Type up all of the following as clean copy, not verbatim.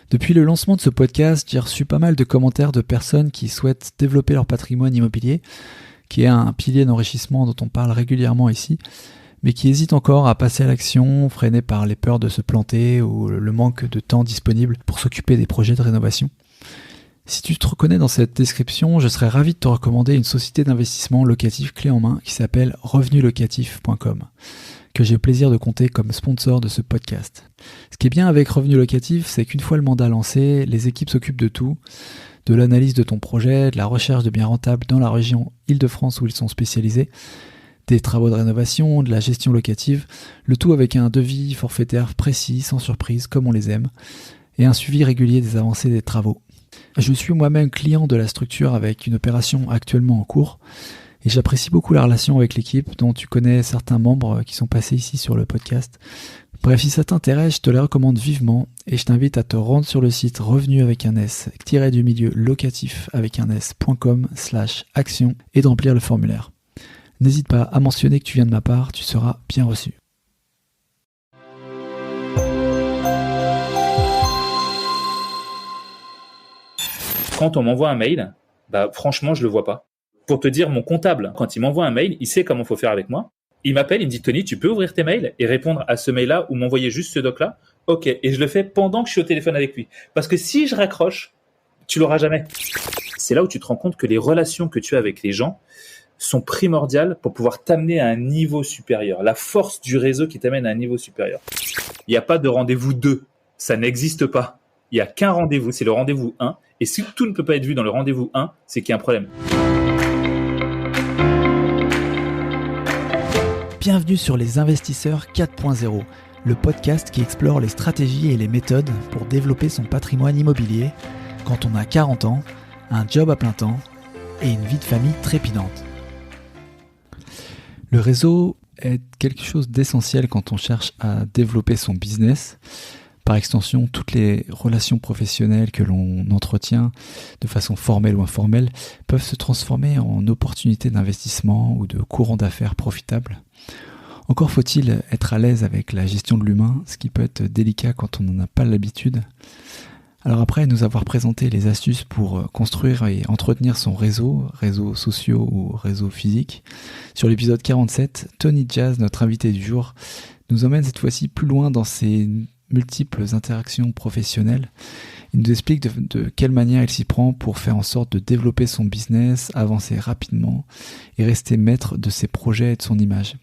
Depuis le lancement de ce podcast, j'ai reçu pas mal de commentaires de personnes qui souhaitent développer leur patrimoine immobilier, qui est un pilier d'enrichissement dont on parle régulièrement ici, mais qui hésitent encore à passer à l'action, freinés par les peurs de se planter ou le manque de temps disponible pour s'occuper des projets de rénovation. Si tu te reconnais dans cette description, je serais ravi de te recommander une société d'investissement locatif clé en main qui s'appelle revenulocatif.com, que j'ai le plaisir de compter comme sponsor de ce podcast. Ce qui est bien avec Revenu Locatif, c'est qu'une fois le mandat lancé, les équipes s'occupent de tout, de l'analyse de ton projet, de la recherche de biens rentables dans la région Île-de-France où ils sont spécialisés, des travaux de rénovation, de la gestion locative, le tout avec un devis forfaitaire précis, sans surprise, comme on les aime, et un suivi régulier des avancées des travaux. Je suis moi-même client de la structure avec une opération actuellement en cours, et j'apprécie beaucoup la relation avec l'équipe dont tu connais certains membres qui sont passés ici sur le podcast. Bref, si ça t'intéresse, je te les recommande vivement et je t'invite à te rendre sur le site revenu avec un s-du-milieu locatif avec un s.com/action et de remplir le formulaire. N'hésite pas à mentionner que tu viens de ma part, tu seras bien reçu. Quand on m'envoie un mail, franchement, je le vois pas. Pour te dire, mon comptable, quand il m'envoie un mail, il sait comment faut faire avec moi. Il m'appelle, il me dit, Tony, tu peux ouvrir tes mails et répondre à ce mail-là ou m'envoyer juste ce doc-là? Ok. Et je le fais pendant que je suis au téléphone avec lui. Parce que si je raccroche, tu l'auras jamais. C'est là où tu te rends compte que les relations que tu as avec les gens sont primordiales pour pouvoir t'amener à un niveau supérieur. La force du réseau qui t'amène à un niveau supérieur. Il n'y a pas de rendez-vous 2. Ça n'existe pas. Il n'y a qu'un rendez-vous, c'est le rendez-vous 1. Et si tout ne peut pas être vu dans le rendez-vous 1, c'est qu'il y a un problème. Bienvenue sur Les Investisseurs 4.0, le podcast qui explore les stratégies et les méthodes pour développer son patrimoine immobilier quand on a 40 ans, un job à plein temps et une vie de famille trépidante. Le réseau est quelque chose d'essentiel quand on cherche à développer son business. Par extension, toutes les relations professionnelles que l'on entretient de façon formelle ou informelle peuvent se transformer en opportunités d'investissement ou de courant d'affaires profitables. Encore faut-il être à l'aise avec la gestion de l'humain, ce qui peut être délicat quand on n'en a pas l'habitude. Alors après nous avoir présenté les astuces pour construire et entretenir son réseaux sociaux ou réseaux physiques, sur l'épisode 47, Tony Jazz, notre invité du jour, nous emmène cette fois-ci plus loin dans ses multiples interactions professionnelles. Il nous explique de quelle manière il s'y prend pour faire en sorte de développer son business, avancer rapidement et rester maître de ses projets et de son image.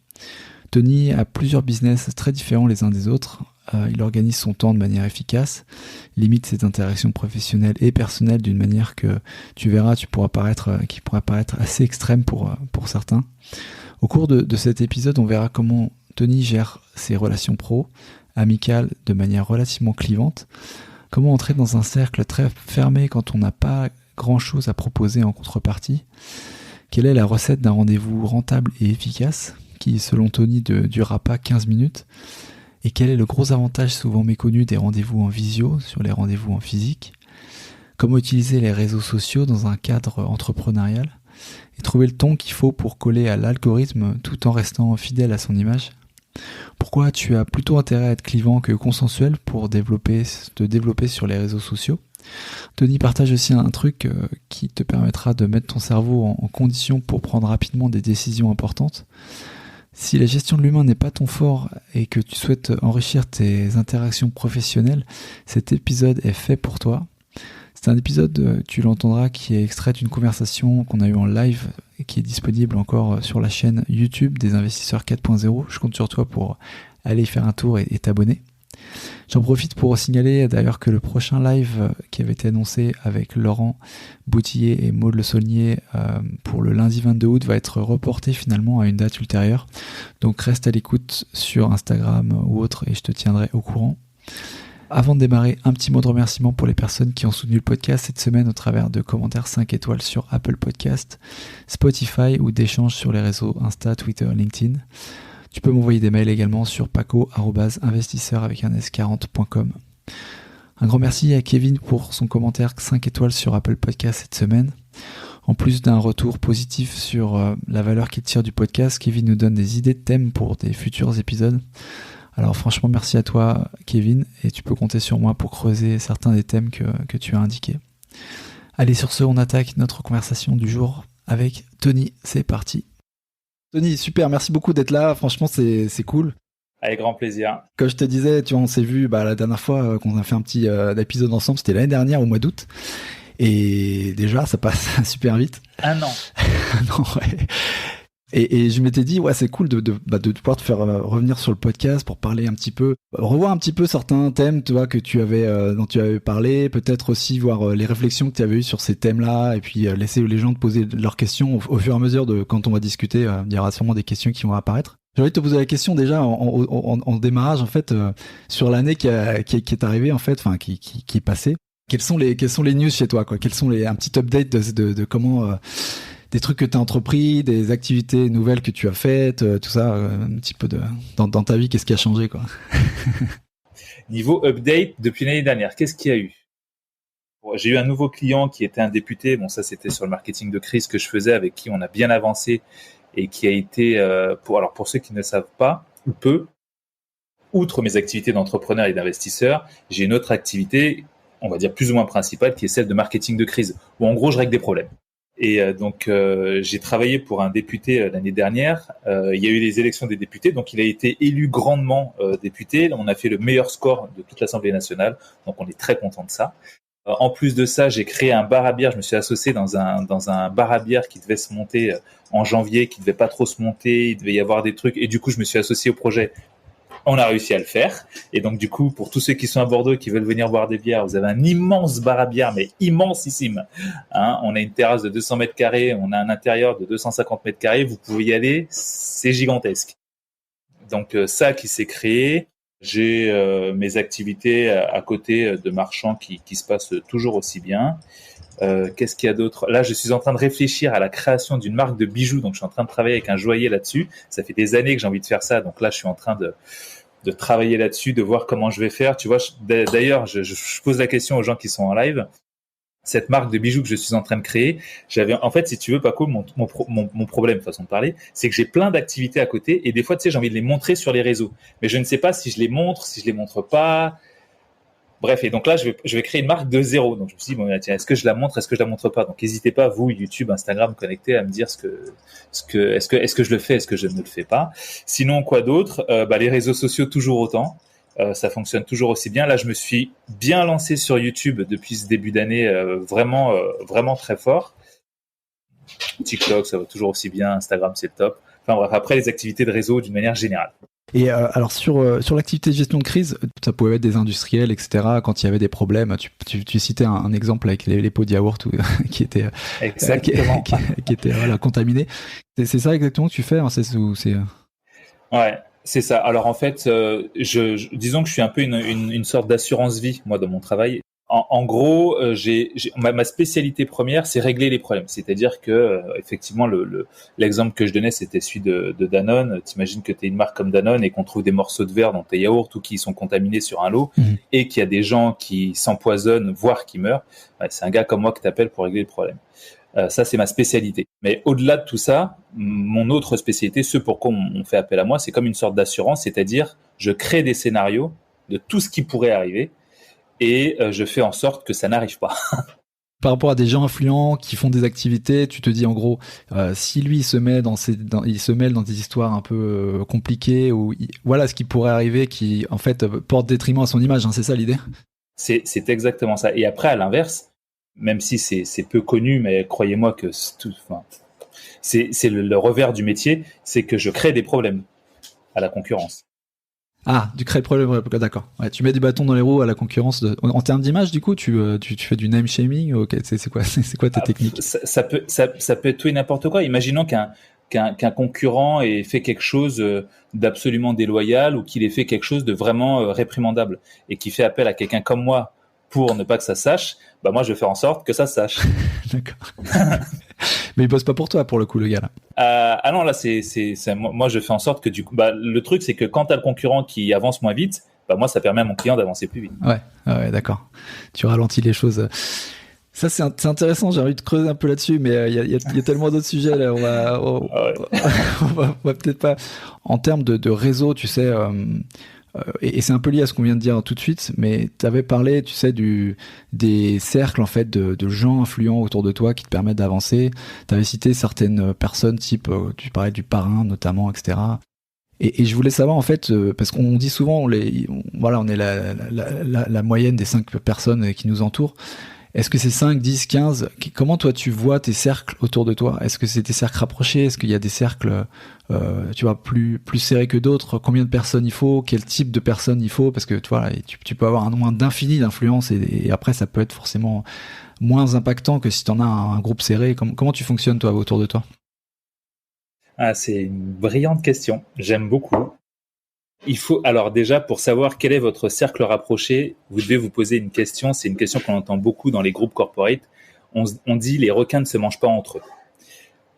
Tony a plusieurs business très différents les uns des autres. Il organise son temps de manière efficace, limite ses interactions professionnelles et personnelles d'une manière que tu verras, qui pourra paraître assez extrême pour certains. Au cours de cet épisode, on verra comment Tony gère ses relations pro, amicales de manière relativement clivante, comment entrer dans un cercle très fermé quand on n'a pas grand-chose à proposer en contrepartie, quelle est la recette d'un rendez-vous rentable et efficace, qui selon Tony ne durera pas 15 minutes, et quel est le gros avantage souvent méconnu des rendez-vous en visio sur les rendez-vous en physique, comment utiliser les réseaux sociaux dans un cadre entrepreneurial, et trouver le ton qu'il faut pour coller à l'algorithme tout en restant fidèle à son image. Pourquoi tu as plutôt intérêt à être clivant que consensuel pour te développer sur les réseaux sociaux. Tony partage aussi un truc qui te permettra de mettre ton cerveau en condition pour prendre rapidement des décisions importantes. Si la gestion de l'humain n'est pas ton fort et que tu souhaites enrichir tes interactions professionnelles, cet épisode est fait pour toi. C'est un épisode, tu l'entendras, qui est extrait d'une conversation qu'on a eue en live et qui est disponible encore sur la chaîne YouTube des Investisseurs 4.0. Je compte sur toi pour aller y faire un tour et t'abonner. J'en profite pour signaler d'ailleurs que le prochain live qui avait été annoncé avec Laurent Boutillier et Maud Le Saulnier pour le lundi 22 août va être reporté finalement à une date ultérieure. Donc reste à l'écoute sur Instagram ou autre et je te tiendrai au courant. Avant de démarrer, un petit mot de remerciement pour les personnes qui ont soutenu le podcast cette semaine au travers de commentaires 5 étoiles sur Apple Podcast, Spotify ou d'échanges sur les réseaux Insta, Twitter, LinkedIn. Tu peux m'envoyer des mails également sur paco@investisseur40.com. Un grand merci à Kevin pour son commentaire 5 étoiles sur Apple Podcast cette semaine. En plus d'un retour positif sur la valeur qu'il tire du podcast, Kevin nous donne des idées de thèmes pour des futurs épisodes. Alors franchement, merci à toi, Kevin, et tu peux compter sur moi pour creuser certains des thèmes que tu as indiqués. Allez, sur ce, on attaque notre conversation du jour avec Tony. C'est parti. Tony, super, merci beaucoup d'être là. Franchement, c'est cool. Avec grand plaisir. Comme je te disais, tu vois, on s'est vu la dernière fois qu'on a fait un petit épisode ensemble, c'était l'année dernière au mois d'août. Et déjà, ça passe super vite. Un an. Non, ouais. Et je m'étais dit, ouais, c'est cool de pouvoir te faire revenir sur le podcast pour parler un petit peu, revoir un petit peu certains thèmes, tu vois, que tu avais, dont tu avais parlé, peut-être aussi voir les réflexions que tu avais eues sur ces thèmes-là, et puis laisser les gens te poser leurs questions au fur et à mesure de quand on va discuter. Il y aura sûrement des questions qui vont apparaître. J'ai envie de te poser la question déjà en démarrage, en fait, sur l'année qui est arrivée, en fait, enfin, qui est passée. Quelles sont les news chez toi, quoi? Quels sont un petit update de comment, des trucs que tu as entrepris, des activités nouvelles que tu as faites, tout ça, un petit peu dans ta vie, qu'est-ce qui a changé, quoi? Niveau update, depuis l'année dernière, qu'est-ce qu'il y a eu? J'ai eu un nouveau client qui était un député. Bon, ça, c'était sur le marketing de crise que je faisais, avec qui on a bien avancé et qui a été, pour ceux qui ne savent pas, ou peu, outre mes activités d'entrepreneur et d'investisseur, j'ai une autre activité, on va dire plus ou moins principale, qui est celle de marketing de crise, où en gros, je règle des problèmes. Et donc, j'ai travaillé pour un député l'année dernière. Il y a eu les élections des députés, donc il a été élu grandement député. On a fait le meilleur score de toute l'Assemblée nationale, donc on est très content de ça. En plus de ça, j'ai créé un bar à bière. Je me suis associé dans un bar à bière qui devait se monter en janvier, qui devait pas trop se monter. Il devait y avoir des trucs, et du coup, je me suis associé au projet. On a réussi à le faire. Et donc, du coup, pour tous ceux qui sont à Bordeaux et qui veulent venir boire des bières, vous avez un immense bar à bière, mais immensissime. Hein, on a une terrasse de 200 mètres carrés, on a un intérieur de 250 mètres carrés. Vous pouvez y aller, c'est gigantesque. Donc, ça qui s'est créé. J'ai mes activités à côté de marchand qui se passent toujours aussi bien. Qu'est-ce qu'il y a d'autre? Là, je suis en train de réfléchir à la création d'une marque de bijoux. Donc, je suis en train de travailler avec un joaillier là-dessus. Ça fait des années que j'ai envie de faire ça. Donc là, je suis en train de travailler là-dessus, de voir comment je vais faire. Tu vois, d'ailleurs, je pose la question aux gens qui sont en live. Cette marque de bijoux que je suis en train de créer, en fait, si tu veux, Paco, mon problème, façon de parler, c'est que j'ai plein d'activités à côté et des fois, tu sais, j'ai envie de les montrer sur les réseaux. Mais je ne sais pas si je les montre, si je les montre pas. Bref, et donc là, je vais créer une marque de zéro. Donc, je me suis dit, bon, tiens, est-ce que je la montre, est-ce que je la montre pas? Donc, n'hésitez pas, vous, YouTube, Instagram, connectés, à me dire est-ce que je le fais, est-ce que je ne le fais pas? Sinon, quoi d'autre? Les réseaux sociaux, toujours autant. Ça fonctionne toujours aussi bien. Là, je me suis bien lancé sur YouTube depuis ce début d'année, vraiment très fort. TikTok, ça va toujours aussi bien. Instagram, c'est le top. Enfin bref, après les activités de réseau d'une manière générale. Et alors sur l'activité de gestion de crise, ça pouvait être des industriels, etc. Quand il y avait des problèmes, tu citais un exemple avec les pots de yaourt qui étaient qui étaient contaminés. C'est ça exactement que tu fais, hein, Ouais. C'est ça. Alors en fait, disons que je suis un peu une sorte d'assurance vie, moi, dans mon travail. En gros, ma spécialité première, c'est régler les problèmes. C'est-à-dire que effectivement, l'exemple que je donnais, c'était celui de Danone. T'imagines que t'es une marque comme Danone et qu'on trouve des morceaux de verre dans tes yaourts ou qui sont contaminés sur un lot et qu'il y a des gens qui s'empoisonnent, voire qui meurent. Ouais, c'est un gars comme moi que t'appelles pour régler le problème. Ça, c'est ma spécialité. Mais au-delà de tout ça, mon autre spécialité, ce pour quoi on fait appel à moi, c'est comme une sorte d'assurance, c'est-à-dire je crée des scénarios de tout ce qui pourrait arriver et je fais en sorte que ça n'arrive pas. Par rapport à des gens influents qui font des activités, tu te dis en gros, si lui il se mêle dans des histoires un peu compliquées ou voilà ce qui pourrait arriver qui en fait porte détriment à son image, hein, c'est ça l'idée? C'est exactement ça. Et après, à l'inverse, même si c'est peu connu, mais croyez-moi que c'est le revers du métier, c'est que je crée des problèmes à la concurrence. Ah, tu crées le problème, d'accord. Ouais, tu mets des bâtons dans les roues à la concurrence. En termes d'image, du coup, tu fais du name shaming. Okay, c'est quoi ta technique? Ça peut être tout et n'importe quoi. Imaginons qu'un concurrent ait fait quelque chose d'absolument déloyal ou qu'il ait fait quelque chose de vraiment réprimandable et qui fait appel à quelqu'un comme moi pour ne pas que ça sache, bah moi je vais faire en sorte que ça se sache. D'accord. Mais il bosse pas pour toi, pour le coup, le gars là. Ah non, là moi je fais en sorte que du coup, le truc c'est que quand t'as le concurrent qui avance moins vite, bah moi ça permet à mon client d'avancer plus vite. Ouais, d'accord. Tu ralentis les choses. Ça c'est intéressant. J'ai envie de creuser un peu là-dessus, mais il y a tellement d'autres sujets là. On va peut-être pas. En termes de réseau, tu sais. et c'est un peu lié à ce qu'on vient de dire tout de suite, mais tu avais parlé, tu sais, des cercles en fait de gens influents autour de toi qui te permettent d'avancer. Tu avais cité certaines personnes, type, tu parlais du parrain notamment, etc. Et je voulais savoir en fait, parce qu'on dit souvent, on est la moyenne des 5 personnes qui nous entourent. Est-ce que c'est 5, 10, 15 ? Comment toi tu vois tes cercles autour de toi ? Est-ce que c'est des cercles rapprochés ? Est-ce qu'il y a des cercles tu vois, plus serrés que d'autres ? Combien de personnes il faut ? Quel type de personnes il faut ? Parce que tu vois, tu peux avoir un nombre d'infini d'influences et après ça peut être forcément moins impactant que si tu en as un groupe serré. Comment tu fonctionnes toi autour de toi ? Ah, c'est une brillante question. J'aime beaucoup. Il faut, alors déjà, pour savoir quel est votre cercle rapproché, vous devez vous poser une question. C'est une question qu'on entend beaucoup dans les groupes corporate. On dit les requins ne se mangent pas entre eux.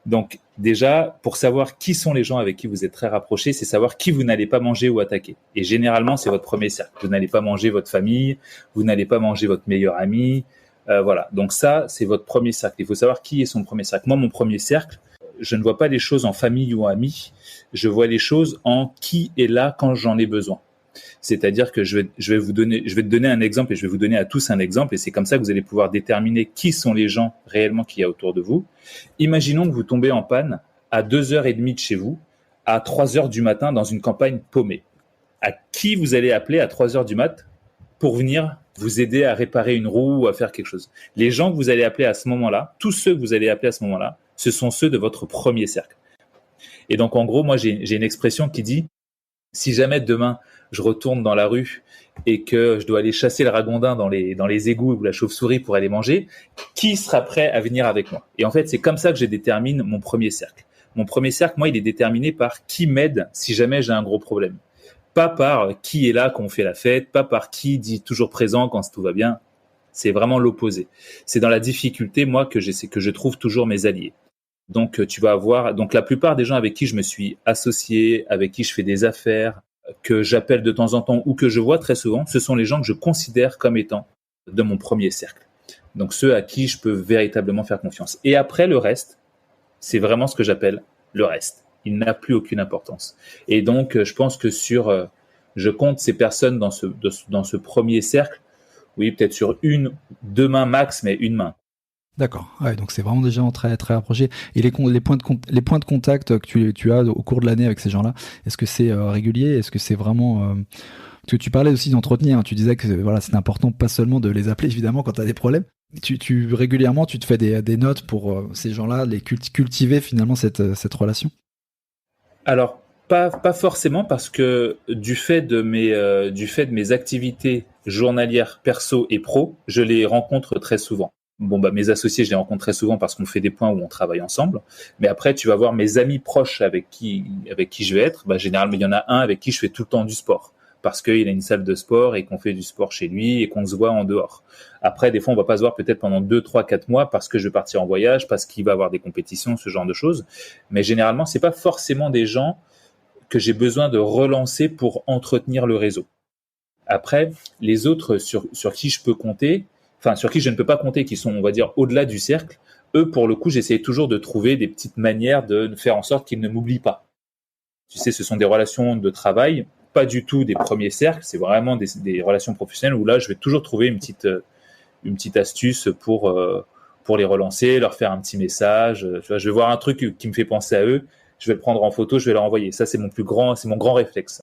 Donc déjà, pour savoir qui sont les gens avec qui vous êtes très rapprochés, c'est savoir qui vous n'allez pas manger ou attaquer. Et généralement, c'est votre premier cercle. Vous n'allez pas manger votre famille, vous n'allez pas manger votre meilleur ami. Voilà. Donc ça, c'est votre premier cercle. Il faut savoir qui est son premier cercle. Moi, mon premier cercle, je ne vois pas les choses en famille ou amis. Je vois les choses en qui est là quand j'en ai besoin. C'est-à-dire que je vais te donner un exemple et je vais vous donner à tous un exemple et c'est comme ça que vous allez pouvoir déterminer qui sont les gens réellement qu'il y a autour de vous. Imaginons que vous tombez en panne à 2h30 de chez vous, à 3h du matin dans une campagne paumée. À qui vous allez appeler à 3h du mat pour venir vous aider à réparer une roue ou à faire quelque chose? Les gens que vous allez appeler à ce moment-là, tous ceux que vous allez appeler à ce moment-là, ce sont ceux de votre premier cercle. Et donc, en gros, moi, j'ai une expression qui dit, si jamais demain, je retourne dans la rue et que je dois aller chasser le ragondin dans les égouts ou la chauve-souris pour aller manger, qui sera prêt à venir avec moi? Et en fait, c'est comme ça que je détermine mon premier cercle. Mon premier cercle, moi, il est déterminé par qui m'aide si jamais j'ai un gros problème. Pas par qui est là quand on fait la fête, pas par qui dit toujours présent quand tout va bien. C'est vraiment l'opposé. C'est dans la difficulté, moi, que je trouve toujours mes alliés. Donc, tu vas avoir, donc la plupart des gens avec qui je me suis associé, avec qui je fais des affaires, que j'appelle de temps en temps ou que je vois très souvent, ce sont les gens que je considère comme étant de mon premier cercle. Donc, ceux à qui je peux véritablement faire confiance. Et après, le reste, c'est vraiment ce que j'appelle le reste. Il n'a plus aucune importance. Et donc, je pense que je compte ces personnes dans ce premier cercle, oui, peut-être sur 2 mains max, mais une main. D'accord. Ouais, donc c'est vraiment des gens très très rapprochés. Et les points de contact que tu as au cours de l'année avec ces gens-là, est-ce que c'est régulier? Est-ce que c'est vraiment parce que tu parlais aussi d'entretenir, hein. Tu disais que voilà, c'est important pas seulement de les appeler évidemment quand tu as des problèmes. Régulièrement, tu te fais des notes pour ces gens-là, les cultiver finalement cette relation. Alors pas forcément parce que du fait de mes activités journalières perso et pro, je les rencontre très souvent. Bon, mes associés, je les rencontre très souvent parce qu'on fait des points où on travaille ensemble. Mais après, tu vas voir mes amis proches avec qui je vais être. Généralement, il y en a un avec qui je fais tout le temps du sport parce qu'il a une salle de sport et qu'on fait du sport chez lui et qu'on se voit en dehors. Après, des fois, on va pas se voir peut-être pendant 2, 3, 4 mois parce que je vais partir en voyage, parce qu'il va avoir des compétitions, ce genre de choses. Mais généralement, c'est pas forcément des gens que j'ai besoin de relancer pour entretenir le réseau. Après, les autres sur qui je peux compter, enfin sur qui je ne peux pas compter, qui sont, on va dire, au-delà du cercle, eux, pour le coup, j'essaie toujours de trouver des petites manières de faire en sorte qu'ils ne m'oublient pas. Tu sais, ce sont des relations de travail, pas du tout des premiers cercles, c'est vraiment des relations professionnelles où là, je vais toujours trouver une petite astuce pour les relancer, leur faire un petit message. Tu vois, je vais voir un truc qui me fait penser à eux, je vais le prendre en photo, je vais leur envoyer. Ça, c'est mon grand réflexe.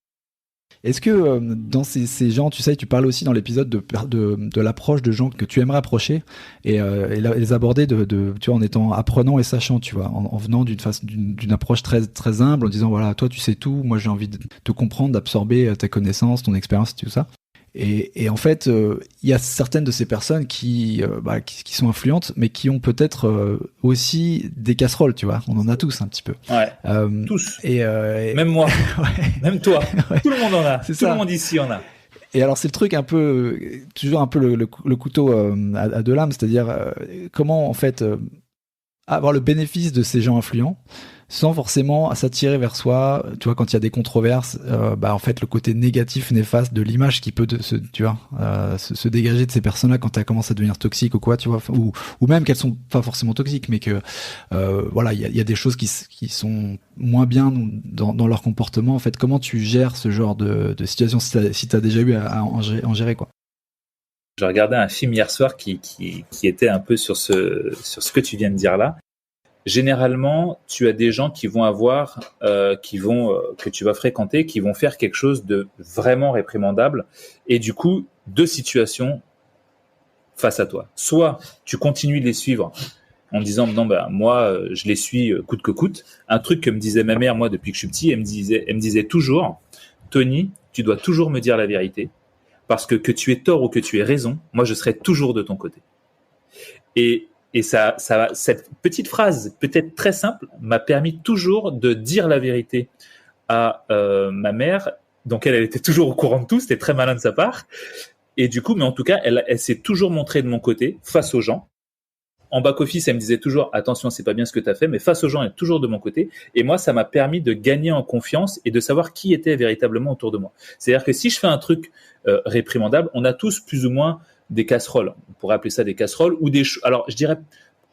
Est-ce que dans ces gens, tu sais, tu parlais aussi dans l'épisode de l'approche de gens que tu aimerais approcher et les aborder tu vois, en étant apprenant et sachant, tu vois, en venant d'une approche très très humble, en disant voilà, toi tu sais tout, moi j'ai envie de te comprendre, d'absorber tes connaissances, ton expérience, tout ça. Et en fait, il y a certaines de ces personnes qui sont influentes, mais qui ont peut-être aussi des casseroles, tu vois. On en a tous un petit peu. Ouais. Tous. Même moi. Ouais. Même toi. Ouais. Tout le monde en a. Tout le monde ici en a. Et alors c'est le truc toujours un peu le couteau à deux lames, c'est-à-dire comment en fait avoir le bénéfice de ces gens influents, sans forcément s'attirer vers soi. Tu vois, quand il y a des controverses, en fait, le côté négatif, néfaste de l'image qui peut se dégager de ces personnes-là quand elles commencent à devenir toxiques ou quoi, tu vois, ou même qu'elles sont pas forcément toxiques, mais que il y a des choses qui sont moins bien dans leur comportement. En fait, comment tu gères ce genre de situation si t'as déjà eu à en gérer, quoi. Je regardais un film hier soir qui était un peu sur ce que tu viens de dire là. Généralement, tu as des gens qui vont que tu vas fréquenter, qui vont faire quelque chose de vraiment réprimandable, et du coup, deux situations face à toi. Soit tu continues de les suivre en disant non, moi je les suis coûte que coûte. Un truc que me disait ma mère moi depuis que je suis petit, elle me disait toujours, Tony, tu dois toujours me dire la vérité, parce que tu aies tort ou que tu aies raison, moi je serai toujours de ton côté. Et ça, cette petite phrase, peut-être très simple, m'a permis toujours de dire la vérité à ma mère. Donc elle était toujours au courant de tout, c'était très malin de sa part. Et du coup, mais en tout cas, elle s'est toujours montrée de mon côté face aux gens. En back-office, elle me disait toujours « Attention, c'est pas bien ce que tu as fait », mais face aux gens, elle est toujours de mon côté. Et moi, ça m'a permis de gagner en confiance et de savoir qui était véritablement autour de moi. C'est-à-dire que si je fais un truc réprimandable, on a tous plus ou moins des casseroles. On pourrait appeler ça des casseroles ou des... Alors, je dirais,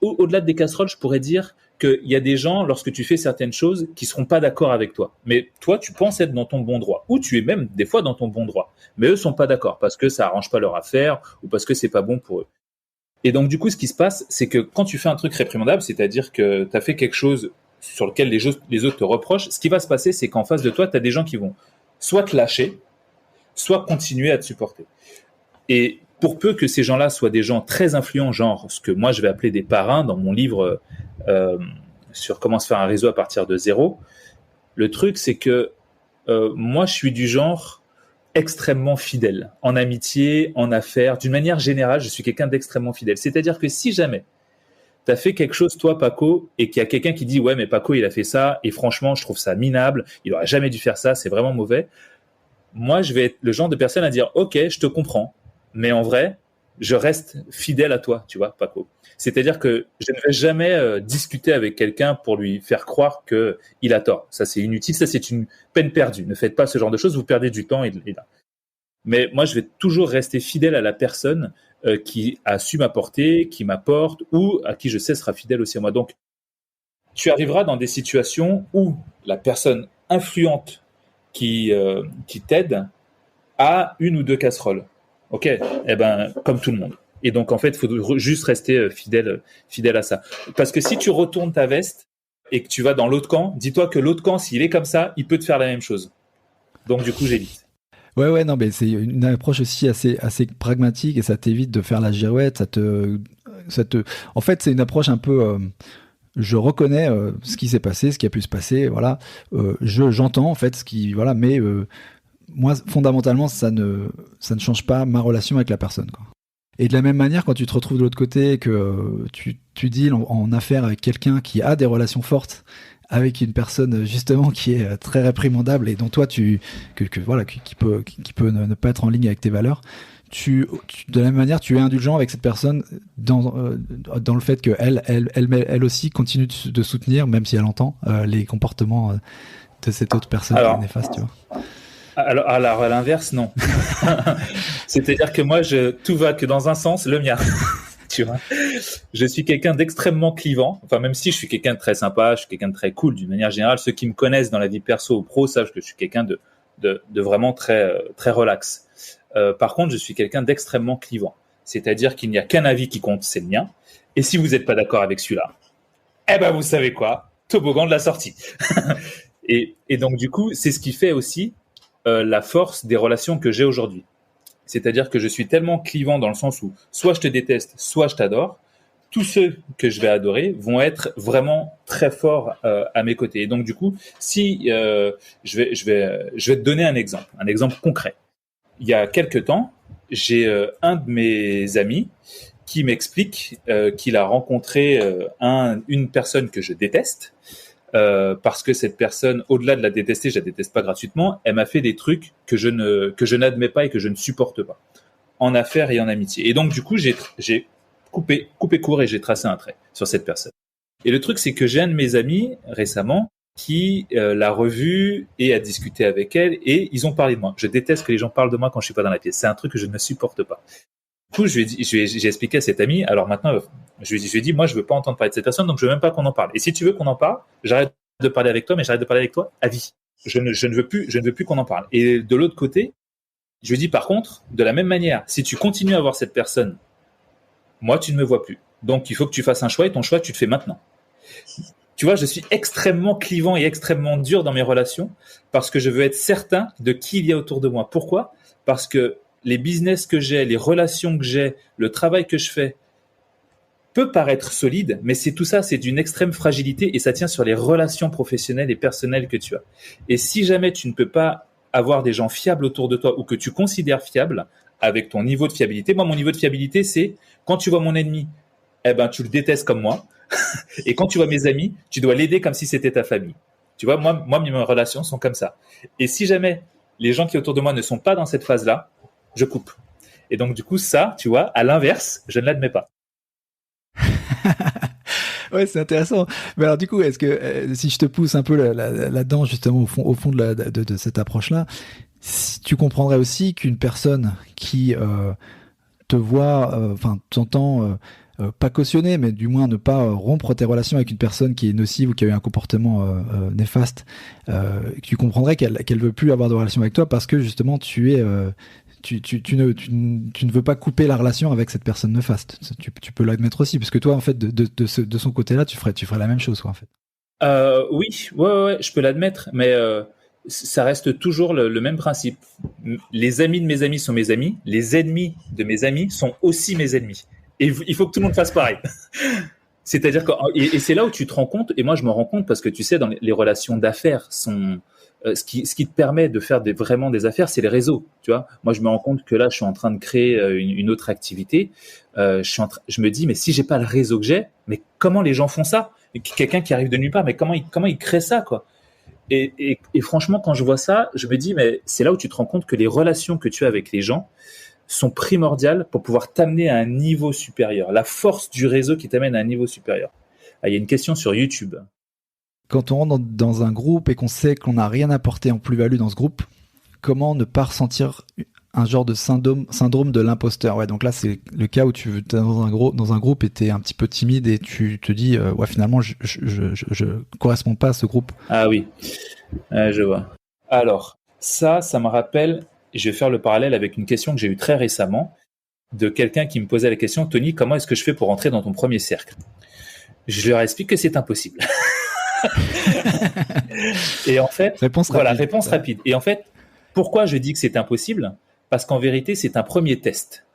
au-delà des casseroles, je pourrais dire qu'il y a des gens, lorsque tu fais certaines choses, qui seront pas d'accord avec toi. Mais toi, tu penses être dans ton bon droit. Ou tu es même des fois dans ton bon droit. Mais eux sont pas d'accord parce que ça arrange pas leur affaire ou parce que c'est pas bon pour eux. Et donc, du coup, ce qui se passe, c'est que quand tu fais un truc réprimandable, c'est-à-dire que tu as fait quelque chose sur lequel les autres te reprochent, ce qui va se passer, c'est qu'en face de toi, tu as des gens qui vont soit te lâcher, soit continuer à te supporter. Et pour peu que ces gens-là soient des gens très influents, genre ce que moi je vais appeler des parrains dans mon livre sur comment se faire un réseau à partir de zéro, le truc, c'est que moi, je suis du genre extrêmement fidèle, en amitié, en affaires, d'une manière générale, je suis quelqu'un d'extrêmement fidèle. C'est-à-dire que si jamais tu as fait quelque chose, toi, Paco, et qu'il y a quelqu'un qui dit « Ouais, mais Paco, il a fait ça, et franchement, je trouve ça minable, il aurait jamais dû faire ça, c'est vraiment mauvais », moi, je vais être le genre de personne à dire « Ok, je te comprends, mais en vrai, je reste fidèle à toi, tu vois, Paco. » C'est-à-dire que je ne vais jamais discuter avec quelqu'un pour lui faire croire qu'il a tort. Ça, c'est inutile, ça, c'est une peine perdue. Ne faites pas ce genre de choses, vous perdez du temps. Mais moi, je vais toujours rester fidèle à la personne qui a su m'apporter, qui m'apporte, ou à qui je sais sera fidèle aussi à moi. Donc, tu arriveras dans des situations où la personne influente qui t'aide a une ou deux casseroles. Ok, eh ben, comme tout le monde. Et donc, en fait, il faut juste rester fidèle à ça. Parce que si tu retournes ta veste et que tu vas dans l'autre camp, dis-toi que l'autre camp, s'il est comme ça, il peut te faire la même chose. Donc, du coup, j'évite. Ouais, non, mais c'est une approche aussi assez pragmatique et ça t'évite de faire la girouette. En fait, c'est une approche un peu. Je reconnais ce qui s'est passé, ce qui a pu se passer. Voilà, j'entends en fait ce qui, voilà, mais moi, fondamentalement, ça ne change pas ma relation avec la personne, quoi. Et de la même manière, quand tu te retrouves de l'autre côté, que tu deals en affaire avec quelqu'un qui a des relations fortes avec une personne justement qui est très réprimandable et dont toi qui peut ne pas être en ligne avec tes valeurs, de la même manière, tu es indulgent avec cette personne dans le fait que elle aussi continue de soutenir, même si elle entend les comportements de cette autre personne qui est néfaste, tu vois. Alors, à l'inverse, non. C'est-à-dire que moi, tout va que dans un sens, le mien. Tu vois, je suis quelqu'un d'extrêmement clivant. Enfin, même si je suis quelqu'un de très sympa, je suis quelqu'un de très cool d'une manière générale. Ceux qui me connaissent dans la vie perso ou pro savent que je suis quelqu'un de vraiment très très relax. Par contre, je suis quelqu'un d'extrêmement clivant. C'est-à-dire qu'il n'y a qu'un avis qui compte, c'est le mien. Et si vous n'êtes pas d'accord avec celui-là, eh ben vous savez quoi, toboggan de la sortie. et donc du coup, c'est ce qui fait aussi la force des relations que j'ai aujourd'hui. C'est-à-dire que je suis tellement clivant dans le sens où soit je te déteste, soit je t'adore. Tous ceux que je vais adorer vont être vraiment très forts à mes côtés. Et donc du coup, si je vais te donner un exemple concret. Il y a quelque temps, j'ai un de mes amis qui m'explique qu'il a rencontré une personne que je déteste. Parce que cette personne, au-delà de la détester, je la déteste pas gratuitement, elle m'a fait des trucs que je n'admets pas et que je ne supporte pas, en affaires et en amitié. Et donc, du coup, j'ai coupé court et j'ai tracé un trait sur cette personne. Et le truc, c'est que j'ai un de mes amis récemment qui l'a revue et a discuté avec elle et ils ont parlé de moi. Je déteste que les gens parlent de moi quand je suis pas dans la pièce. C'est un truc que je ne supporte pas. Du coup, j'ai expliqué à cet ami. Alors maintenant, je lui ai dit, moi, je veux pas entendre parler de cette personne, donc je veux même pas qu'on en parle. Et si tu veux qu'on en parle, j'arrête de parler avec toi, mais j'arrête de parler avec toi à vie. Je ne veux plus qu'on en parle. Et de l'autre côté, je lui dis par contre, de la même manière, si tu continues à voir cette personne, moi, tu ne me vois plus. Donc, il faut que tu fasses un choix et ton choix, tu le fais maintenant. Tu vois, je suis extrêmement clivant et extrêmement dur dans mes relations parce que je veux être certain de qui il y a autour de moi. Pourquoi ? Parce que les business que j'ai, les relations que j'ai, le travail que je fais peut paraître solide, mais tout ça, c'est d'une extrême fragilité et ça tient sur les relations professionnelles et personnelles que tu as. Et si jamais tu ne peux pas avoir des gens fiables autour de toi ou que tu considères fiables avec ton niveau de fiabilité, moi, mon niveau de fiabilité, c'est quand tu vois mon ennemi, eh ben, tu le détestes comme moi. Et quand tu vois mes amis, tu dois l'aider comme si c'était ta famille. Tu vois, moi, mes relations sont comme ça. Et si jamais les gens qui autour de moi ne sont pas dans cette phase-là, je coupe. Et donc, du coup, ça, tu vois, à l'inverse, je ne l'admets pas. Ouais, c'est intéressant. Mais alors, du coup, est-ce que si je te pousse un peu là-dedans, justement, au fond de cette approche-là, si tu comprendrais aussi qu'une personne qui te voit, t'entend pas cautionner, mais du moins ne pas rompre tes relations avec une personne qui est nocive ou qui a eu un comportement néfaste, tu comprendrais qu'elle veut plus avoir de relation avec toi parce que justement tu ne veux pas couper la relation avec cette personne néfaste. Tu peux l'admettre aussi, parce que toi, en fait, de son côté-là, tu ferais la même chose, quoi, en fait. Oui, ouais, je peux l'admettre, mais ça reste toujours le même principe. Les amis de mes amis sont mes amis, les ennemis de mes amis sont aussi mes ennemis. Et il faut que tout le monde fasse pareil. C'est-à-dire que et c'est là où tu te rends compte, et moi je me rends compte parce que tu sais, dans les relations d'affaires sont ce qui te permet de faire vraiment des affaires, c'est les réseaux. Tu vois, moi je me rends compte que là je suis en train de créer une autre activité. Je me dis, mais si j'ai pas le réseau que j'ai, mais comment les gens font ça ? Quelqu'un qui arrive de nulle part, mais comment il crée ça, quoi ? Et franchement, quand je vois ça, je me dis, mais c'est là où tu te rends compte que les relations que tu as avec les gens sont primordiales pour pouvoir t'amener à un niveau supérieur. La force du réseau qui t'amène à un niveau supérieur. Ah, il y a une question sur YouTube. Quand on rentre dans un groupe et qu'on sait qu'on n'a rien apporté en plus-value dans ce groupe, comment ne pas ressentir un genre de syndrome de l'imposteur? Ouais, donc là, c'est le cas où tu es dans un groupe et tu es un petit peu timide et tu te dis, ouais, finalement, je corresponds pas à ce groupe. Ah oui, je vois. Alors, ça me rappelle, je vais faire le parallèle avec une question que j'ai eue très récemment de quelqu'un qui me posait la question, Tony, comment est-ce que je fais pour entrer dans ton premier cercle? Je leur explique que c'est impossible. Et en fait, réponse rapide. Et en fait, pourquoi je dis que c'est impossible? Parce qu'en vérité, c'est un premier test.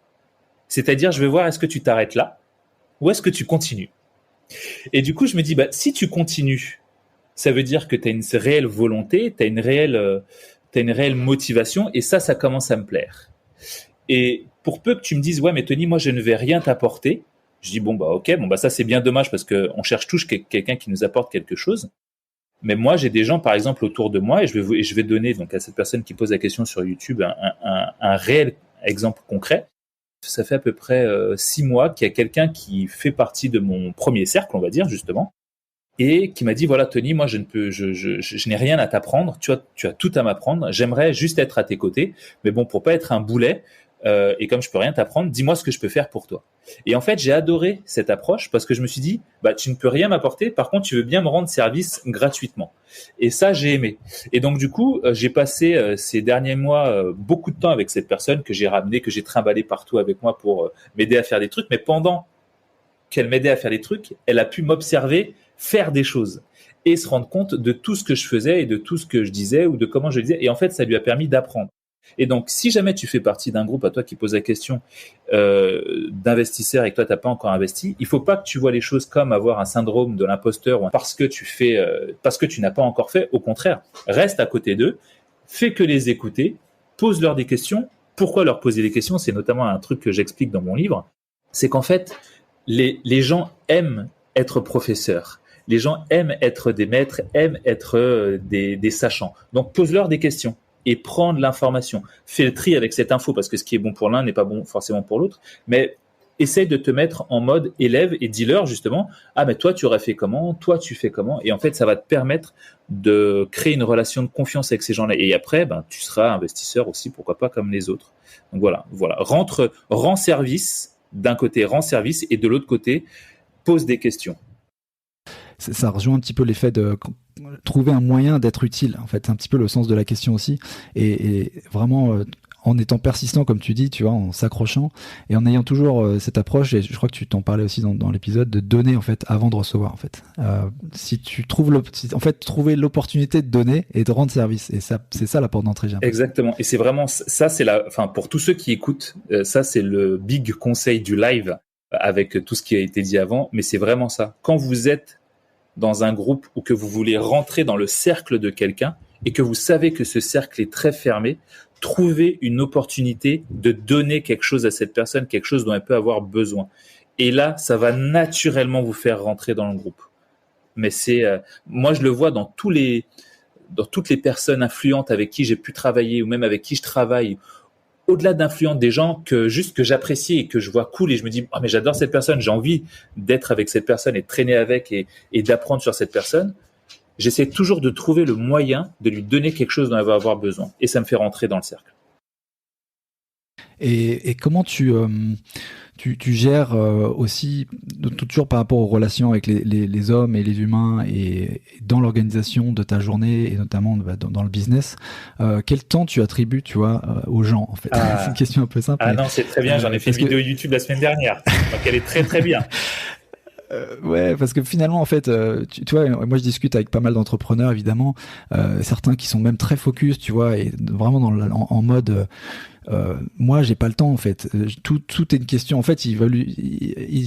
C'est-à-dire, je vais voir, est-ce que tu t'arrêtes là ou est-ce que tu continues? Et du coup, je me dis, si tu continues, ça veut dire que tu as une réelle volonté, tu as une réelle motivation, et ça commence à me plaire. Et pour peu que tu me dises, ouais, mais Tony, moi, je ne vais rien t'apporter, je dis, ok, ça, c'est bien dommage parce qu'on cherche tous quelqu'un qui nous apporte quelque chose. Mais moi, j'ai des gens, par exemple, autour de moi, et je vais donner donc à cette personne qui pose la question sur YouTube un réel exemple concret. Ça fait à peu près 6 mois qu'il y a quelqu'un qui fait partie de mon premier cercle, on va dire, justement, et qui m'a dit, voilà, Tony, moi, je n'ai rien à t'apprendre, tu as tout à m'apprendre, j'aimerais juste être à tes côtés, mais bon, pour pas être un boulet, et comme je peux rien t'apprendre, dis-moi ce que je peux faire pour toi. Et en fait, j'ai adoré cette approche parce que je me suis dit, tu ne peux rien m'apporter, par contre, tu veux bien me rendre service gratuitement. Et ça, j'ai aimé. Et donc, du coup, j'ai passé ces derniers mois beaucoup de temps avec cette personne que j'ai ramenée, que j'ai trimballée partout avec moi pour m'aider à faire des trucs. Mais pendant qu'elle m'aidait à faire des trucs, elle a pu m'observer faire des choses et se rendre compte de tout ce que je faisais et de tout ce que je disais ou de comment je le disais. Et en fait, ça lui a permis d'apprendre. Et donc, si jamais tu fais partie d'un groupe, à toi qui pose la question d'investisseurs et que toi, tu n'as pas encore investi, il ne faut pas que tu vois les choses comme avoir un syndrome de l'imposteur ou parce que tu n'as pas encore fait. Au contraire, reste à côté d'eux, fais que les écouter, pose-leur des questions. Pourquoi leur poser des questions? C'est notamment un truc que j'explique dans mon livre. C'est qu'en fait, les gens aiment être professeurs. Les gens aiment être des maîtres, aiment être des sachants. Donc, pose-leur des questions et prends de l'information. Fais le tri avec cette info parce que ce qui est bon pour l'un n'est pas bon forcément pour l'autre. Mais essaye de te mettre en mode élève et dis-leur justement, ah mais toi tu aurais fait comment, toi tu fais comment, et en fait ça va te permettre de créer une relation de confiance avec ces gens-là, et après tu seras investisseur aussi, pourquoi pas, comme les autres. Donc voilà, rends service d'un côté, rends service, et de l'autre côté pose des questions. Ça rejoint un petit peu l'effet de trouver un moyen d'être utile. En fait, c'est un petit peu le sens de la question aussi. Et vraiment, en étant persistant, comme tu dis, tu vois, en s'accrochant et en ayant toujours cette approche, et je crois que tu t'en parlais aussi dans l'épisode, de donner en fait avant de recevoir. En fait, si tu trouves trouver l'opportunité de donner et de rendre service, et ça, c'est ça la porte d'entrée. Exactement. Et c'est vraiment ça, pour tous ceux qui écoutent, ça c'est le big conseil du live avec tout ce qui a été dit avant. Mais c'est vraiment ça. Quand vous êtes dans un groupe ou que vous voulez rentrer dans le cercle de quelqu'un et que vous savez que ce cercle est très fermé, trouvez une opportunité de donner quelque chose à cette personne, quelque chose dont elle peut avoir besoin. Et là, ça va naturellement vous faire rentrer dans le groupe. Mais moi je le vois dans toutes les personnes influentes avec qui j'ai pu travailler ou même avec qui je travaille, au-delà d'influentes, des gens que j'apprécie et que je vois cool, et je me dis, mais j'adore cette personne, j'ai envie d'être avec cette personne et de traîner avec et d'apprendre sur cette personne. J'essaie toujours de trouver le moyen de lui donner quelque chose dont elle va avoir besoin, et ça me fait rentrer dans le cercle. Et comment tu gères aussi, toujours par rapport aux relations avec les hommes et les humains, et dans l'organisation de ta journée, et notamment dans le business, quel temps tu attribues, tu vois, aux gens, en fait? C'est une question un peu simple. Ah non, c'est très bien, j'en ai fait une vidéo YouTube la semaine dernière, donc elle est très très bien. Ouais, parce que finalement, en fait, tu vois, moi je discute avec pas mal d'entrepreneurs, évidemment, certains qui sont même très focus, tu vois, et vraiment en mode... moi, j'ai pas le temps, en fait. Tout est une question. En fait, ils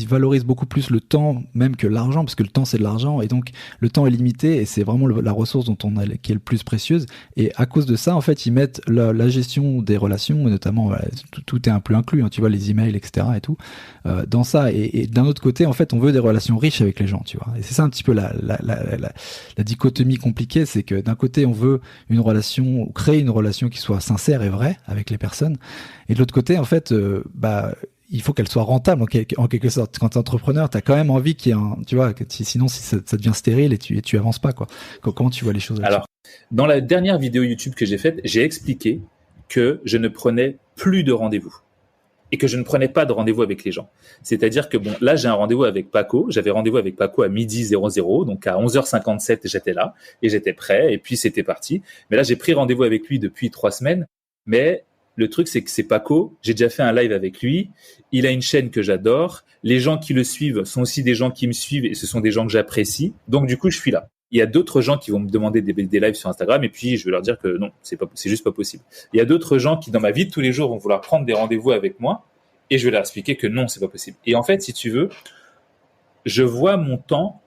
valorisent beaucoup plus le temps même que l'argent, parce que le temps, c'est de l'argent, et donc le temps est limité, et c'est vraiment la ressource qui est le plus précieuse. Et à cause de ça, en fait, ils mettent la gestion des relations, et notamment, tout est un peu inclus, hein, tu vois, les emails, etc. et tout, dans ça. Et d'un autre côté, en fait, on veut des relations riches avec les gens, tu vois. Et c'est ça un petit peu la dichotomie compliquée, c'est que d'un côté, on veut créer une relation qui soit sincère et vraie avec les personnes. Et de l'autre côté, en fait, il faut qu'elle soit rentable en quelque sorte. Quand tu es entrepreneur, tu as quand même envie qu'il y ait tu vois, sinon ça devient stérile et tu avances pas, quoi. Comment tu vois les choses là-dessus? Alors, dans la dernière vidéo YouTube que j'ai faite, j'ai expliqué que je ne prenais plus de rendez-vous et que je ne prenais pas de rendez-vous avec les gens. C'est-à-dire que là, j'ai un rendez-vous avec Paco. J'avais rendez-vous avec Paco à 12h00, donc à 11h57, j'étais là et j'étais prêt, et puis c'était parti. Mais là, j'ai pris rendez-vous avec lui depuis 3 semaines, mais le truc, c'est que c'est Paco. J'ai déjà fait un live avec lui. Il a une chaîne que j'adore. Les gens qui le suivent sont aussi des gens qui me suivent, et ce sont des gens que j'apprécie. Donc, du coup, je suis là. Il y a d'autres gens qui vont me demander des lives sur Instagram, et puis je vais leur dire que non, c'est juste pas possible. Il y a d'autres gens qui, dans ma vie de tous les jours, vont vouloir prendre des rendez-vous avec moi, et je vais leur expliquer que non, c'est pas possible. Et en fait, si tu veux, je vois mon temps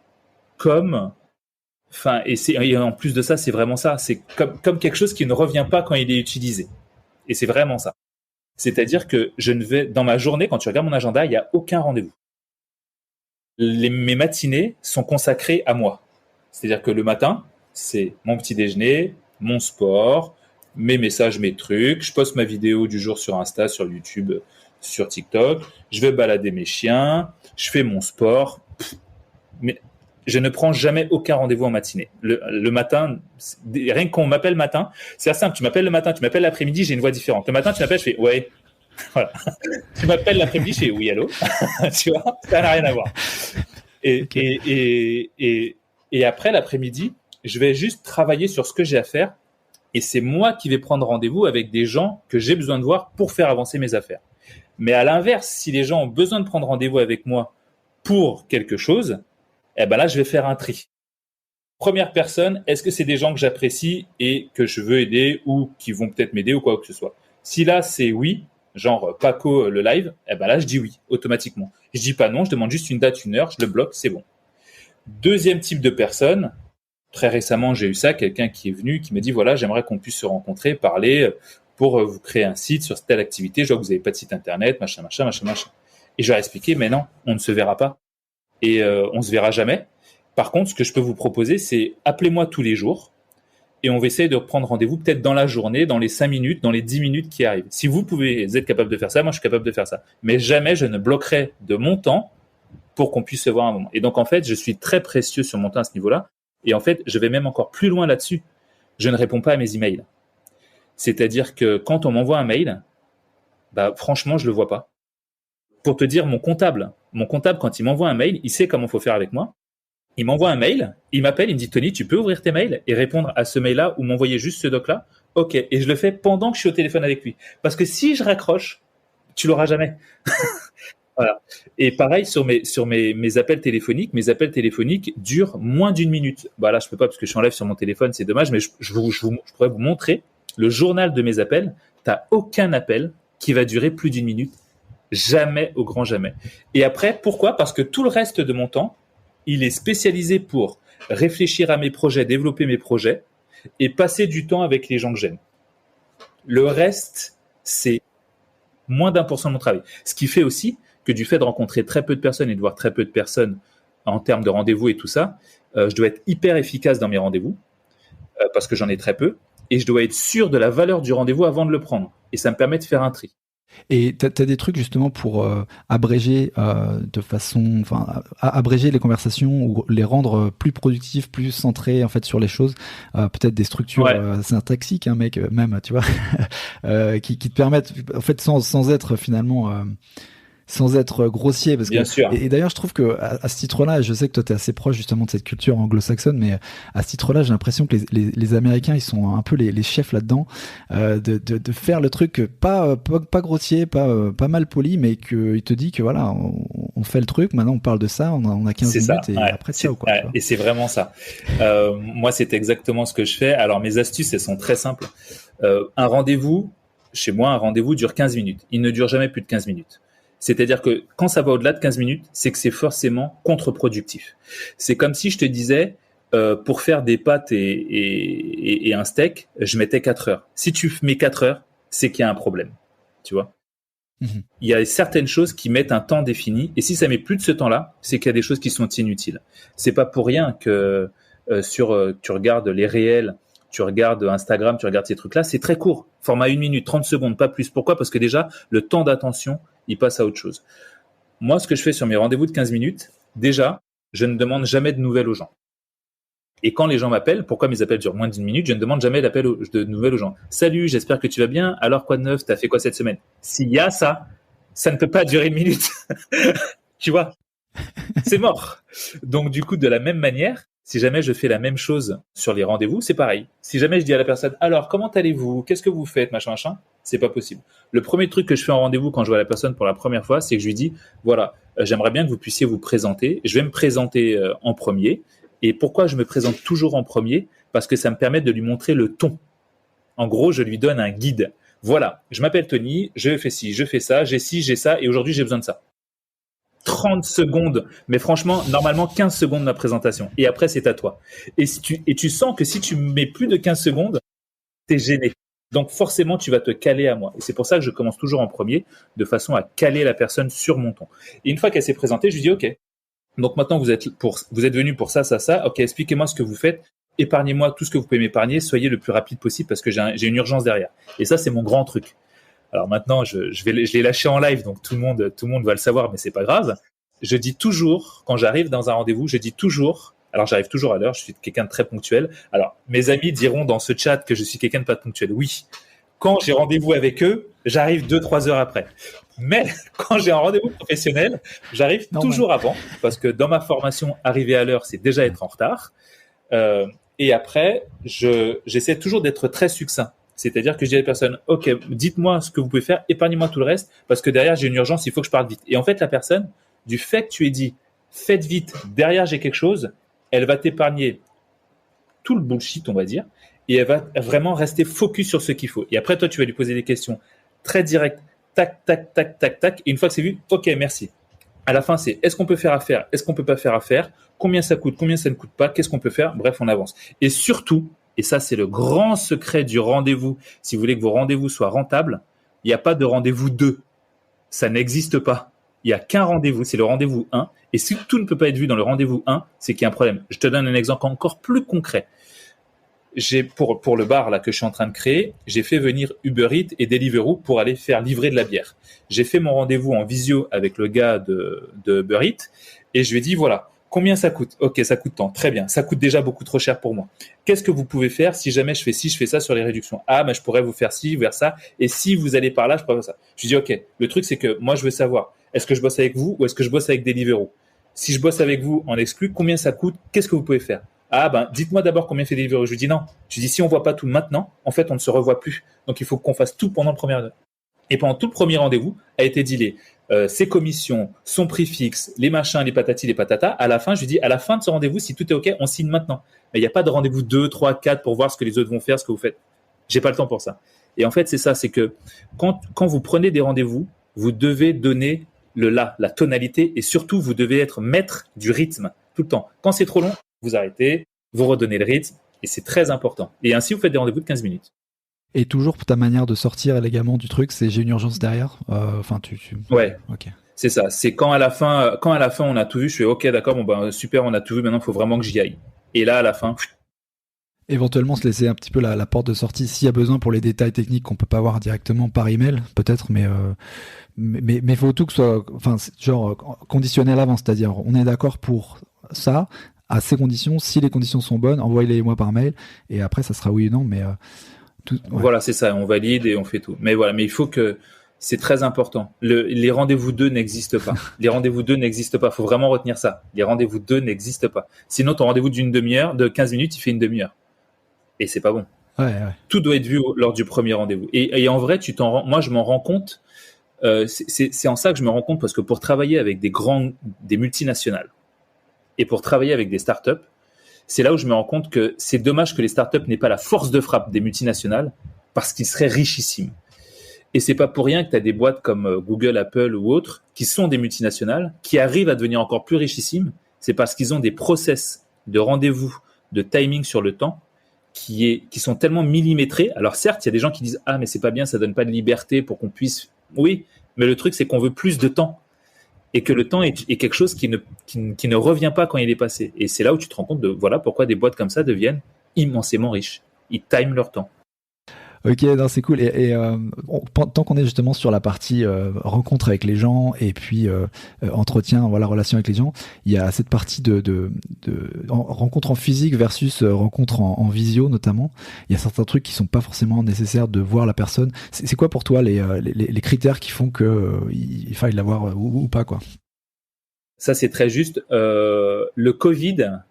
comme... et en plus de ça, c'est vraiment ça. C'est comme quelque chose qui ne revient pas quand il est utilisé. Et c'est vraiment ça. C'est-à-dire que dans ma journée, quand tu regardes mon agenda, il n'y a aucun rendez-vous. Mes matinées sont consacrées à moi. C'est-à-dire que le matin, c'est mon petit déjeuner, mon sport, mes messages, mes trucs. Je poste ma vidéo du jour sur Insta, sur YouTube, sur TikTok. Je vais balader mes chiens. Je fais mon sport. Mais je ne prends jamais aucun rendez-vous en matinée. Le matin, rien qu'on m'appelle le matin, c'est assez simple. Tu m'appelles le matin, tu m'appelles l'après-midi, j'ai une voix différente. Le matin, tu m'appelles, je fais ouais. Voilà. Tu m'appelles l'après-midi, je fais oui, allô. Tu vois, ça n'a rien à voir. Et après l'après-midi, je vais juste travailler sur ce que j'ai à faire. Et c'est moi qui vais prendre rendez-vous avec des gens que j'ai besoin de voir pour faire avancer mes affaires. Mais à l'inverse, si les gens ont besoin de prendre rendez-vous avec moi pour quelque chose, eh ben là, je vais faire un tri. Première personne, est-ce que c'est des gens que j'apprécie et que je veux aider, ou qui vont peut-être m'aider ou quoi que ce soit? Si là, c'est oui, genre Paco le live, eh ben là, je dis oui, automatiquement. Je dis pas non, je demande juste une date, une heure, je le bloque, c'est bon. Deuxième type de personne, très récemment, j'ai eu ça, quelqu'un qui est venu, qui m'a dit, voilà, j'aimerais qu'on puisse se rencontrer, parler pour vous créer un site sur telle activité. Je vois que vous n'avez pas de site internet, machin. Et je leur ai expliqué, mais non, on ne se verra pas. Et on se verra jamais. Par contre, ce que je peux vous proposer, c'est appelez-moi tous les jours. et on va essayer de prendre rendez-vous peut-être dans la journée, dans les 5 minutes, dans les 10 minutes qui arrivent. Si vous pouvez être capable de faire ça, moi je suis capable de faire ça. Mais jamais je ne bloquerai de mon temps pour qu'on puisse se voir un moment. Et donc en fait, je suis très précieux sur mon temps à ce niveau-là. Et en fait, je vais même encore plus loin là-dessus. Je ne réponds pas à mes emails. C'est-à-dire que quand on m'envoie un mail, franchement, je le vois pas. Pour te dire, mon comptable, quand il m'envoie un mail, il sait comment il faut faire avec moi. Il m'envoie un mail, il m'appelle, il me dit Tony, tu peux ouvrir tes mails et répondre à ce mail-là ou m'envoyer juste ce doc-là. Ok, et je le fais pendant que je suis au téléphone avec lui. Parce que si je raccroche, tu l'auras jamais. Voilà. Et pareil sur mes appels téléphoniques. Mes appels téléphoniques durent moins d'une minute. Là, je peux pas parce que je suis en live sur mon téléphone, c'est dommage, mais je pourrais vous montrer le journal de mes appels. T'as aucun appel qui va durer plus d'une minute. Jamais, au grand jamais. Et après, pourquoi ? Parce que tout le reste de mon temps, il est spécialisé pour réfléchir à mes projets, développer mes projets et passer du temps avec les gens que j'aime. Le reste, c'est moins d'1% de mon travail. Ce qui fait aussi que du fait de rencontrer très peu de personnes et de voir très peu de personnes en termes de rendez-vous et tout ça, je dois être hyper efficace dans mes rendez-vous parce que j'en ai très peu et je dois être sûr de la valeur du rendez-vous avant de le prendre. Et ça me permet de faire un tri. Et t'as des trucs justement pour abréger abréger les conversations ou les rendre plus productifs, plus centrés en fait sur les choses. Peut-être des structures syntaxiques, mec, même, tu vois, qui te permettent en fait sans être finalement sans être grossier, parce Bien que sûr. Et d'ailleurs je trouve que à ce titre-là, je sais que toi t'es assez proche justement de cette culture anglo-saxonne, mais à ce titre-là, j'ai l'impression que les Américains, ils sont un peu les chefs là-dedans, de faire le truc pas grossier, pas mal poli, mais qu'il te dit que voilà, on fait le truc, maintenant on parle de ça, on a 15 minutes et après ciao, quoi. Et c'est vraiment ça. Moi, c'est exactement ce que je fais. Alors mes astuces, elles sont très simples. Un rendez-vous, chez moi, un rendez-vous dure 15 minutes. Il ne dure jamais plus de 15 minutes. C'est-à-dire que quand ça va au-delà de 15 minutes, c'est que c'est forcément contre-productif. C'est comme si je te disais, pour faire des pâtes et un steak, je mettais 4 heures. Si tu mets 4 heures, c'est qu'il y a un problème. Tu vois ? Il y a certaines choses qui mettent un temps défini, et si ça met plus de ce temps-là, c'est qu'il y a des choses qui sont inutiles. C'est pas pour rien que tu regardes les réels, tu regardes Instagram, tu regardes ces trucs-là, c'est très court, format 1 minute, 30 secondes, pas plus. Pourquoi ? Parce que déjà, le temps d'attention, il passe à autre chose. Moi, ce que je fais sur mes rendez-vous de 15 minutes, déjà, je ne demande jamais de nouvelles aux gens. Et quand les gens m'appellent, pourquoi mes appels durent moins d'une minute, je ne demande jamais de nouvelles aux gens. Salut, j'espère que tu vas bien. Alors, quoi de neuf ? T'as fait quoi cette semaine ? S'il y a ça, ça ne peut pas durer 1 minute. Tu vois ? C'est mort. Donc, du coup, de la même manière, si jamais je fais la même chose sur les rendez-vous, c'est pareil. Si jamais je dis à la personne, alors, comment allez-vous ? Qu'est-ce que vous faites ? Machin. C'est pas possible. Le premier truc que je fais en rendez-vous quand je vois la personne pour la première fois, c'est que je lui dis, voilà, j'aimerais bien que vous puissiez vous présenter. Je vais me présenter en premier. Et pourquoi je me présente toujours en premier ? Parce que ça me permet de lui montrer le ton. En gros, je lui donne un guide. Voilà, je m'appelle Tony, je fais ci, je fais ça, j'ai ci, j'ai ça, et aujourd'hui, j'ai besoin de ça. 30 secondes, mais franchement, normalement 15 secondes de ma présentation. Et après, c'est à toi. Et tu sens que si tu mets plus de 15 secondes, t'es gêné. Donc forcément, tu vas te caler à moi. Et c'est pour ça que je commence toujours en premier, de façon à caler la personne sur mon ton. Et une fois qu'elle s'est présentée, je lui dis OK. Donc maintenant, vous êtes venu pour ça, ça, ça. OK, expliquez-moi ce que vous faites. Épargnez-moi tout ce que vous pouvez m'épargner. Soyez le plus rapide possible parce que j'ai une urgence derrière. Et ça, c'est mon grand truc. Alors maintenant, je l'ai lâché en live, donc tout le monde va le savoir, mais c'est pas grave. Je dis toujours, quand j'arrive dans un rendez-vous, alors j'arrive toujours à l'heure, je suis quelqu'un de très ponctuel. Alors, mes amis diront dans ce chat que je suis quelqu'un de pas ponctuel. Oui. Quand j'ai rendez-vous avec eux, j'arrive 2-3 heures après. Mais quand j'ai un rendez-vous professionnel, j'arrive toujours avant, parce que dans ma formation, arriver à l'heure, c'est déjà être en retard. Et après, j'essaie toujours d'être très succinct. C'est-à-dire que je dis à la personne, OK, dites-moi ce que vous pouvez faire, épargnez-moi tout le reste, parce que derrière, j'ai une urgence, il faut que je parle vite. Et en fait, la personne, du fait que tu aies dit, faites vite, derrière, j'ai quelque chose, elle va t'épargner tout le bullshit, on va dire, et elle va vraiment rester focus sur ce qu'il faut. Et après, toi, tu vas lui poser des questions très directes, tac, tac, tac, tac, tac, et une fois que c'est vu, OK, merci. À la fin, c'est est-ce qu'on peut faire affaire, est-ce qu'on peut pas faire affaire, combien ça coûte, combien ça ne coûte pas, qu'est-ce qu'on peut faire, bref, on avance. Et surtout, et ça, c'est le grand secret du rendez-vous. Si vous voulez que vos rendez-vous soient rentables, il n'y a pas de rendez-vous 2. Ça n'existe pas. Il n'y a qu'un rendez-vous, c'est le rendez-vous 1. Et si tout ne peut pas être vu dans le rendez-vous 1, c'est qu'il y a un problème. Je te donne un exemple encore plus concret. pour le bar là que je suis en train de créer, j'ai fait venir Uber Eats et Deliveroo pour aller faire livrer de la bière. J'ai fait mon rendez-vous en visio avec le gars de Uber Eats et je lui ai dit voilà, combien ça coûte? Ok, ça coûte tant. Très bien. Ça coûte déjà beaucoup trop cher pour moi. Qu'est-ce que vous pouvez faire si jamais je fais ci, je fais ça sur les réductions? Ah, je pourrais vous faire ci, vers ça. Et si vous allez par là, je pourrais faire ça. Je lui dis ok. Le truc c'est que moi je veux savoir, est-ce que je bosse avec vous ou est-ce que je bosse avec Deliveroo? Si je bosse avec vous en exclu, combien ça coûte? Qu'est-ce que vous pouvez faire? Ah dites-moi d'abord combien fait Deliveroo. Je lui dis non. Je lui dis si on voit pas tout maintenant, en fait on ne se revoit plus. Donc il faut qu'on fasse tout pendant le premier rendez-vous. Et pendant tout le premier rendez-vous a été dealé ses commissions, son prix fixe, les machins, les patatis, les patatas. À la fin, je lui dis à la fin de ce rendez-vous, si tout est ok, on signe maintenant. Mais il n'y a pas de rendez-vous 2, 3, 4 pour voir ce que les autres vont faire, ce que vous faites. J'ai pas le temps pour ça. Et en fait, c'est ça, c'est que quand vous prenez des rendez-vous, vous devez donner la tonalité et surtout, vous devez être maître du rythme tout le temps. Quand c'est trop long, vous arrêtez, vous redonnez le rythme et c'est très important. Et ainsi, vous faites des rendez-vous de 15 minutes. Et toujours ta manière de sortir élégamment du truc, c'est j'ai une urgence derrière. Ouais. Ok. C'est ça. C'est quand à la fin on a tout vu, je fais ok, d'accord, super, on a tout vu. Maintenant, il faut vraiment que j'y aille. Et là, à la fin. Éventuellement, se laisser un petit peu la porte de sortie s'il y a besoin pour les détails techniques qu'on peut pas voir directement par email, peut-être, mais faut tout que ce soit, conditionné à l'avance, c'est-à-dire on est d'accord pour ça à ces conditions. Si les conditions sont bonnes, envoyez-les-moi par mail et après ça sera oui ou non, mais ouais. Voilà, c'est ça, on valide et on fait tout. Mais voilà, mais il faut que c'est très important. Les rendez-vous 2 n'existent pas. Les rendez-vous 2 n'existent pas. Faut vraiment retenir ça. Les rendez-vous 2 n'existent pas. Sinon, ton rendez-vous d'une demi-heure, de 15 minutes, il fait une demi-heure. Et c'est pas bon. Ouais. Tout doit être vu lors du premier rendez-vous. Et en vrai, moi, je m'en rends compte. C'est en ça que je me rends compte parce que pour travailler avec des multinationales et pour travailler avec des startups, c'est là où je me rends compte que c'est dommage que les startups n'aient pas la force de frappe des multinationales parce qu'ils seraient richissimes. Et c'est pas pour rien que tu as des boîtes comme Google, Apple ou autres qui sont des multinationales qui arrivent à devenir encore plus richissimes. C'est parce qu'ils ont des process de rendez-vous, de timing sur le temps qui sont tellement millimétrés. Alors certes, il y a des gens qui disent ah mais c'est pas bien, ça donne pas de liberté pour qu'on puisse. Oui, mais le truc c'est qu'on veut plus de temps. Et que le temps est quelque chose qui ne revient pas quand il est passé. Et c'est là où tu te rends compte de voilà pourquoi des boîtes comme ça deviennent immensément riches. Ils timent leur temps. Ok, non, c'est cool. Tant qu'on est justement sur la partie rencontre avec les gens et puis entretien, relation avec les gens, il y a cette partie de rencontre en physique versus rencontre en visio notamment. Il y a certains trucs qui sont pas forcément nécessaires de voir la personne. C'est quoi pour toi les critères qui font que il faille la voir ou pas quoi? Ça c'est très juste. Le Covid.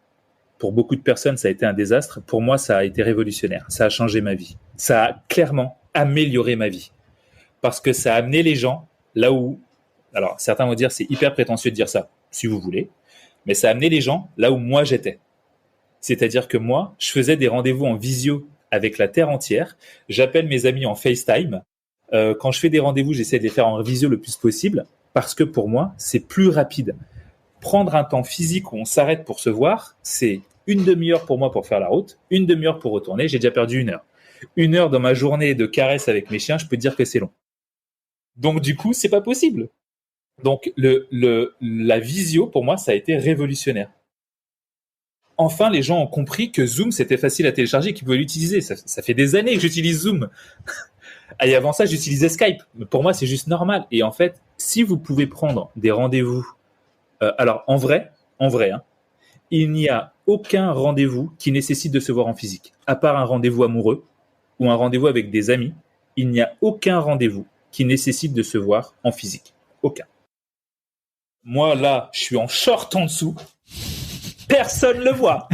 Pour beaucoup de personnes, ça a été un désastre. Pour moi, ça a été révolutionnaire. Ça a changé ma vie. Ça a clairement amélioré ma vie. Parce que ça a amené les gens là où... Alors, certains vont dire c'est hyper prétentieux de dire ça, si vous voulez. Mais ça a amené les gens là où moi j'étais. C'est-à-dire que moi, je faisais des rendez-vous en visio avec la terre entière. J'appelle mes amis en FaceTime. Quand je fais des rendez-vous, j'essaie de les faire en visio le plus possible. Parce que pour moi, c'est plus rapide. Prendre un temps physique où on s'arrête pour se voir, c'est une demi-heure pour moi pour faire la route, une demi-heure pour retourner, j'ai déjà perdu 1 heure. 1 heure dans ma journée de caresse avec mes chiens, je peux te dire que c'est long. Donc du coup, c'est pas possible. Donc la visio, pour moi, ça a été révolutionnaire. Enfin, les gens ont compris que Zoom, c'était facile à télécharger, qu'ils pouvaient l'utiliser. Ça fait des années que j'utilise Zoom. Et avant ça, j'utilisais Skype. Mais pour moi, c'est juste normal. Et en fait, si vous pouvez prendre des rendez-vous alors, en vrai, il n'y a aucun rendez-vous qui nécessite de se voir en physique. À part un rendez-vous amoureux ou un rendez-vous avec des amis, il n'y a aucun rendez-vous qui nécessite de se voir en physique. Aucun. Moi, là, je suis en short en dessous. Personne ne le voit.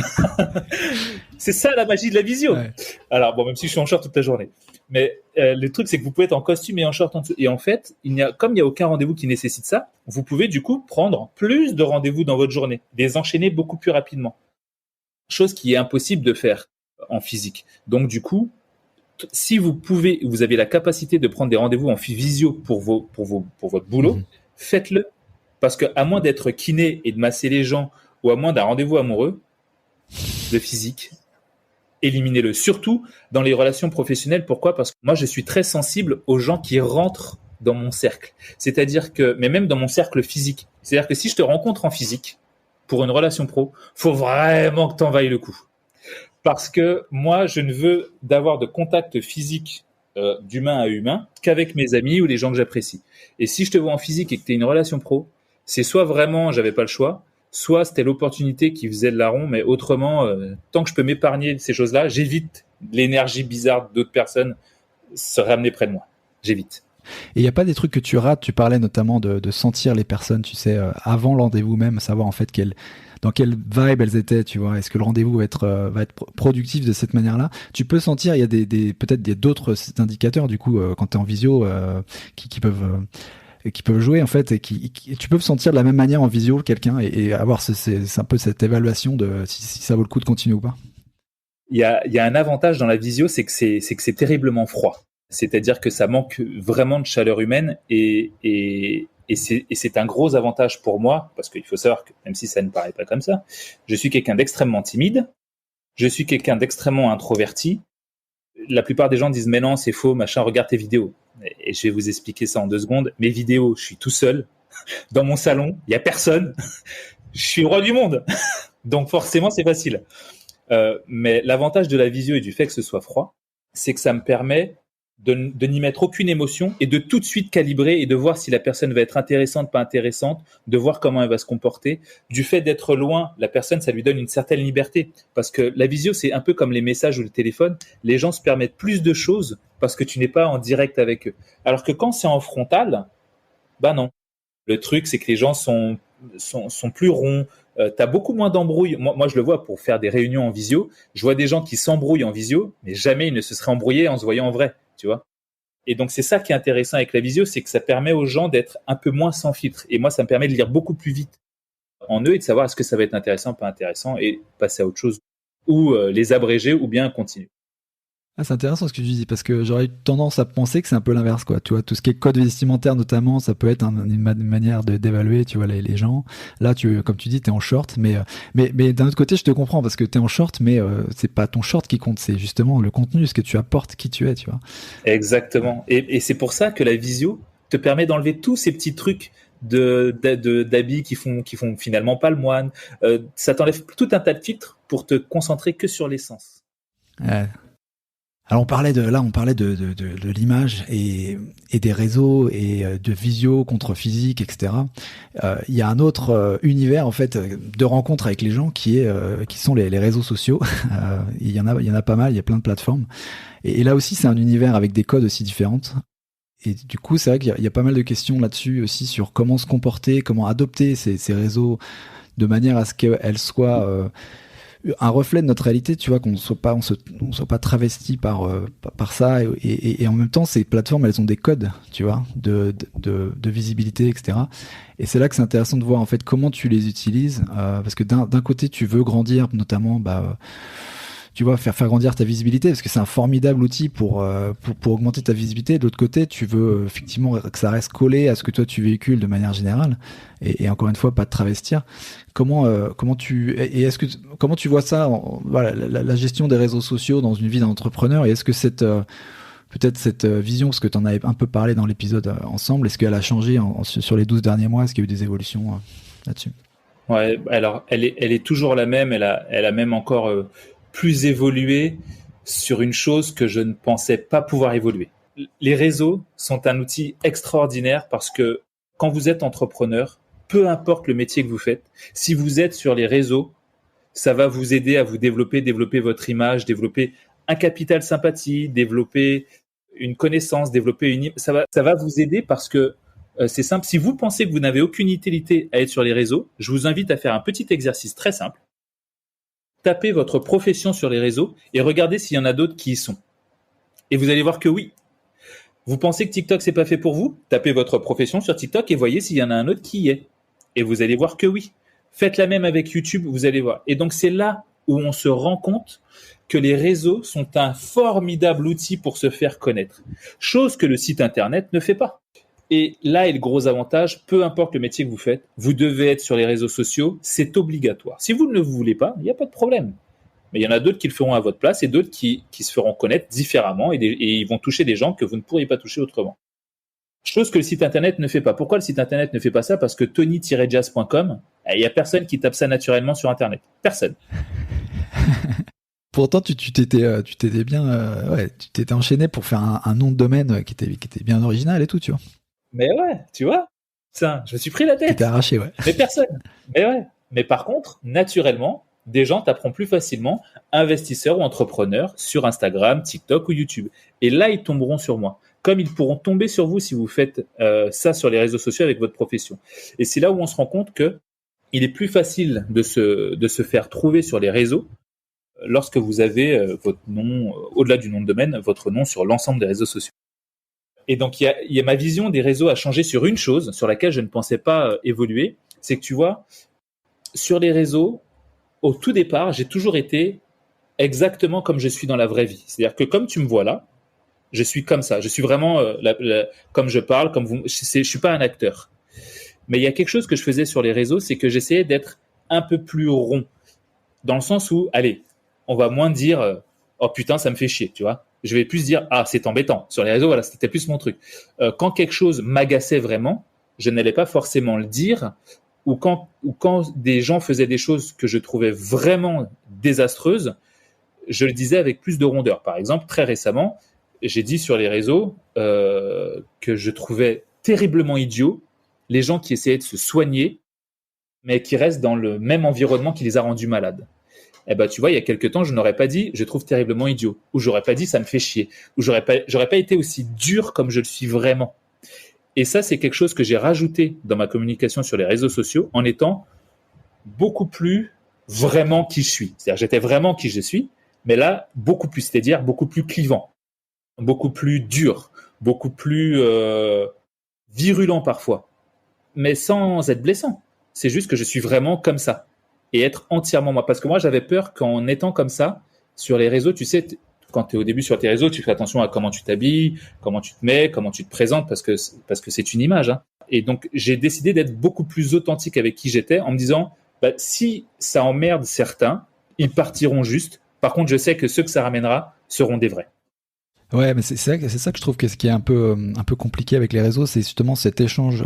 C'est ça la magie de la visio. Ouais. Alors, même si je suis en short toute la journée. Mais le truc, c'est que vous pouvez être en costume et en short en dessous. Et en fait, comme il n'y a aucun rendez-vous qui nécessite ça, vous pouvez du coup prendre plus de rendez-vous dans votre journée, les enchaîner beaucoup plus rapidement. Chose qui est impossible de faire en physique. Donc du coup, si vous avez la capacité de prendre des rendez-vous en visio pour votre boulot, faites-le. Parce que à moins d'être kiné et de masser les gens, ou à moins d'un rendez-vous amoureux, le physique, éliminez-le. Surtout dans les relations professionnelles. Pourquoi ? Parce que moi, je suis très sensible aux gens qui rentrent dans mon cercle. Mais même dans mon cercle physique. C'est-à-dire que si je te rencontre en physique, pour une relation pro, faut vraiment que t'en vailles le coup. Parce que moi, je ne veux d'avoir de contact physique d'humain à humain qu'avec mes amis ou les gens que j'apprécie. Et si je te vois en physique et que tu as une relation pro, c'est soit vraiment j'avais pas le choix, soit c'était l'opportunité qui faisait le larron, mais autrement, tant que je peux m'épargner de ces choses-là, j'évite l'énergie bizarre d'autres personnes se ramener près de moi. J'évite. Et il n'y a pas des trucs que tu rates? Tu parlais notamment de sentir les personnes, tu sais, avant le rendez-vous même, savoir en fait dans quelle vibe elles étaient, tu vois. Est-ce que le rendez-vous va être productif de cette manière-là? Tu peux sentir, il y a peut-être d'autres indicateurs, du coup, quand tu es en visio, qui peuvent jouer, en fait, et tu peux sentir de la même manière en visio quelqu'un et avoir c'est un peu cette évaluation de si ça vaut le coup de continuer ou pas. Il y a un avantage dans la visio, c'est que c'est terriblement froid. C'est-à-dire que ça manque vraiment de chaleur humaine et c'est un gros avantage pour moi parce qu'il faut savoir que même si ça ne paraît pas comme ça, je suis quelqu'un d'extrêmement timide, je suis quelqu'un d'extrêmement introverti. La plupart des gens disent mais non c'est faux, machin, regarde tes vidéos. Et je vais vous expliquer ça en 2 secondes. Mes vidéos, je suis tout seul dans mon salon, il y a personne, je suis le roi du monde, donc forcément c'est facile. Mais l'avantage de la visio et du fait que ce soit froid, c'est que ça me permet de n'y mettre aucune émotion et de tout de suite calibrer et de voir si la personne va être intéressante, pas intéressante, de voir comment elle va se comporter. Du fait d'être loin, la personne, ça lui donne une certaine liberté. Parce que la visio, c'est un peu comme les messages ou le téléphone. Les gens se permettent plus de choses parce que tu n'es pas en direct avec eux. Alors que quand c'est en frontal, bah non. Le truc, c'est que les gens sont plus ronds. T'as beaucoup moins d'embrouilles. Moi, je le vois pour faire des réunions en visio. Je vois des gens qui s'embrouillent en visio, mais jamais ils ne se seraient embrouillés en se voyant en vrai, tu vois. Et donc, c'est ça qui est intéressant avec la visio, c'est que ça permet aux gens d'être un peu moins sans filtre. Et moi, ça me permet de lire beaucoup plus vite en eux et de savoir est-ce que ça va être intéressant, pas intéressant, et passer à autre chose. Ou les abréger ou bien continuer. Ah, c'est intéressant ce que tu dis parce que j'aurais eu tendance à penser que c'est un peu l'inverse, quoi. Tu vois, tout ce qui est code vestimentaire notamment, ça peut être une manière d'évaluer, tu vois, les gens. Là, comme tu dis, t'es en short, mais d'un autre côté, je te comprends parce que t'es en short, mais c'est pas ton short qui compte, c'est justement le contenu, ce que tu apportes, qui tu es, tu vois. Exactement. Et c'est pour ça que la visio te permet d'enlever tous ces petits trucs d'habits qui font finalement pas le moine. Ça t'enlève tout un tas de filtres pour te concentrer que sur l'essence. Alors on parlait de l'image et des réseaux et de visio contre physique, etc. Il y a un autre univers en fait de rencontres avec les gens qui sont les réseaux sociaux. Il y en a pas mal, il y a plein de plateformes. Et là aussi c'est un univers avec des codes aussi différentes. Et du coup c'est vrai qu'il y a pas mal de questions là-dessus aussi sur comment se comporter, comment adopter ces réseaux de manière à ce qu'elles soient un reflet de notre réalité, tu vois, qu'on soit pas travesti par ça et en même temps ces plateformes elles ont des codes, tu vois, de visibilité, etc. Et c'est là que c'est intéressant de voir en fait comment tu les utilises parce que d'un côté tu veux grandir notamment tu vois, faire grandir ta visibilité parce que c'est un formidable outil pour augmenter ta visibilité. De l'autre côté, tu veux effectivement que ça reste collé à ce que toi tu véhicules de manière générale et encore une fois pas te travestir. Comment tu vois ça, voilà, la gestion des réseaux sociaux dans une vie d'entrepreneur et est-ce que peut-être cette vision, parce que tu en avais un peu parlé dans l'épisode ensemble, est-ce qu'elle a changé sur les 12 derniers mois? Est-ce qu'il y a eu des évolutions là-dessus? Ouais, alors elle est toujours la même, elle a même encore plus évolué sur une chose que je ne pensais pas pouvoir évoluer. Les réseaux sont un outil extraordinaire parce que quand vous êtes entrepreneur, peu importe le métier que vous faites, si vous êtes sur les réseaux, ça va vous aider à vous développer votre image, développer un capital sympathie, développer une connaissance, ça va vous aider parce que c'est simple. Si vous pensez que vous n'avez aucune utilité à être sur les réseaux, je vous invite à faire un petit exercice très simple. Tapez votre profession sur les réseaux et regardez s'il y en a d'autres qui y sont. Et vous allez voir que oui. Vous pensez que TikTok c'est pas fait pour vous? Tapez votre profession sur TikTok et voyez s'il y en a un autre qui y est. Et vous allez voir que oui. Faites la même avec YouTube, vous allez voir. Et donc c'est là où on se rend compte que les réseaux sont un formidable outil pour se faire connaître. Chose que le site internet ne fait pas. Et là est le gros avantage, peu importe le métier que vous faites, vous devez être sur les réseaux sociaux, c'est obligatoire. Si vous ne le voulez pas, il n'y a pas de problème. Mais il y en a d'autres qui le feront à votre place et d'autres qui se feront connaître différemment et ils vont toucher des gens que vous ne pourriez pas toucher autrement. Chose que le site internet ne fait pas. Pourquoi le site internet ne fait pas ça? Parce que tony-jazz.com, il n'y a personne qui tape ça naturellement sur internet. Personne. Pourtant, tu t'étais bien, tu t'étais enchaîné pour faire un nom de domaine qui était bien original et tout, tu vois. Mais ouais, tu vois, ça, je me suis pris la Qui tête. t'es arraché, ouais. Mais personne. Mais ouais. Mais par contre, naturellement, des gens t'apprendront plus facilement, investisseurs ou entrepreneurs, sur Instagram, TikTok ou YouTube. Et là, ils tomberont sur moi. Comme ils pourront tomber sur vous si vous faites ça sur les réseaux sociaux avec votre profession. Et c'est là où on se rend compte que il est plus facile de se faire trouver sur les réseaux lorsque vous avez votre nom, au-delà du nom de domaine, votre nom sur l'ensemble des réseaux sociaux. Et donc, il y a ma vision des réseaux a changé sur une chose sur laquelle je ne pensais pas évoluer. C'est que tu vois, sur les réseaux, au tout départ, j'ai toujours été exactement comme je suis dans la vraie vie. C'est-à-dire que comme tu me vois là, je suis comme ça. Je suis vraiment comme je parle, comme vous. Je suis pas un acteur. Mais il y a quelque chose que je faisais sur les réseaux, c'est que j'essayais d'être un peu plus rond. Dans le sens où, allez, on va moins dire oh putain, ça me fait chier, tu vois. Je vais plus dire ah, c'est embêtant. Sur les réseaux, voilà, c'était plus mon truc. Quand quelque chose m'agaçait vraiment, je n'allais pas forcément le dire. Ou quand des gens faisaient des choses que je trouvais vraiment désastreuses, je le disais avec plus de rondeur. Par exemple, très récemment, j'ai dit sur les réseaux que je trouvais terriblement idiot les gens qui essayaient de se soigner, mais qui restent dans le même environnement qui les a rendus malades. Eh ben, tu vois, il y a quelques temps, je n'aurais pas dit je trouve terriblement idiot, ou j'aurais pas dit ça me fait chier, ou j'aurais pas été aussi dur comme je le suis vraiment. Et ça, c'est quelque chose que j'ai rajouté dans ma communication sur les réseaux sociaux en étant beaucoup plus vraiment qui je suis. C'est-à-dire, j'étais vraiment qui je suis, mais là, beaucoup plus, c'est-à-dire beaucoup plus clivant, beaucoup plus dur, beaucoup plus virulent parfois, mais sans être blessant. C'est juste que je suis vraiment comme ça et être entièrement moi. Parce que moi, j'avais peur qu'en étant comme ça, sur les réseaux, tu sais, quand tu es au début sur tes réseaux, tu fais attention à comment tu t'habilles, comment tu te mets, comment tu te présentes, parce que c'est une image. Hein. Et donc, j'ai décidé d'être beaucoup plus authentique avec qui j'étais en me disant, bah, si ça emmerde certains, ils partiront juste. Par contre, je sais que ceux que ça ramènera seront des vrais. Ouais, mais c'est ça que je trouve que ce qui est un peu compliqué avec les réseaux, c'est justement cet échange,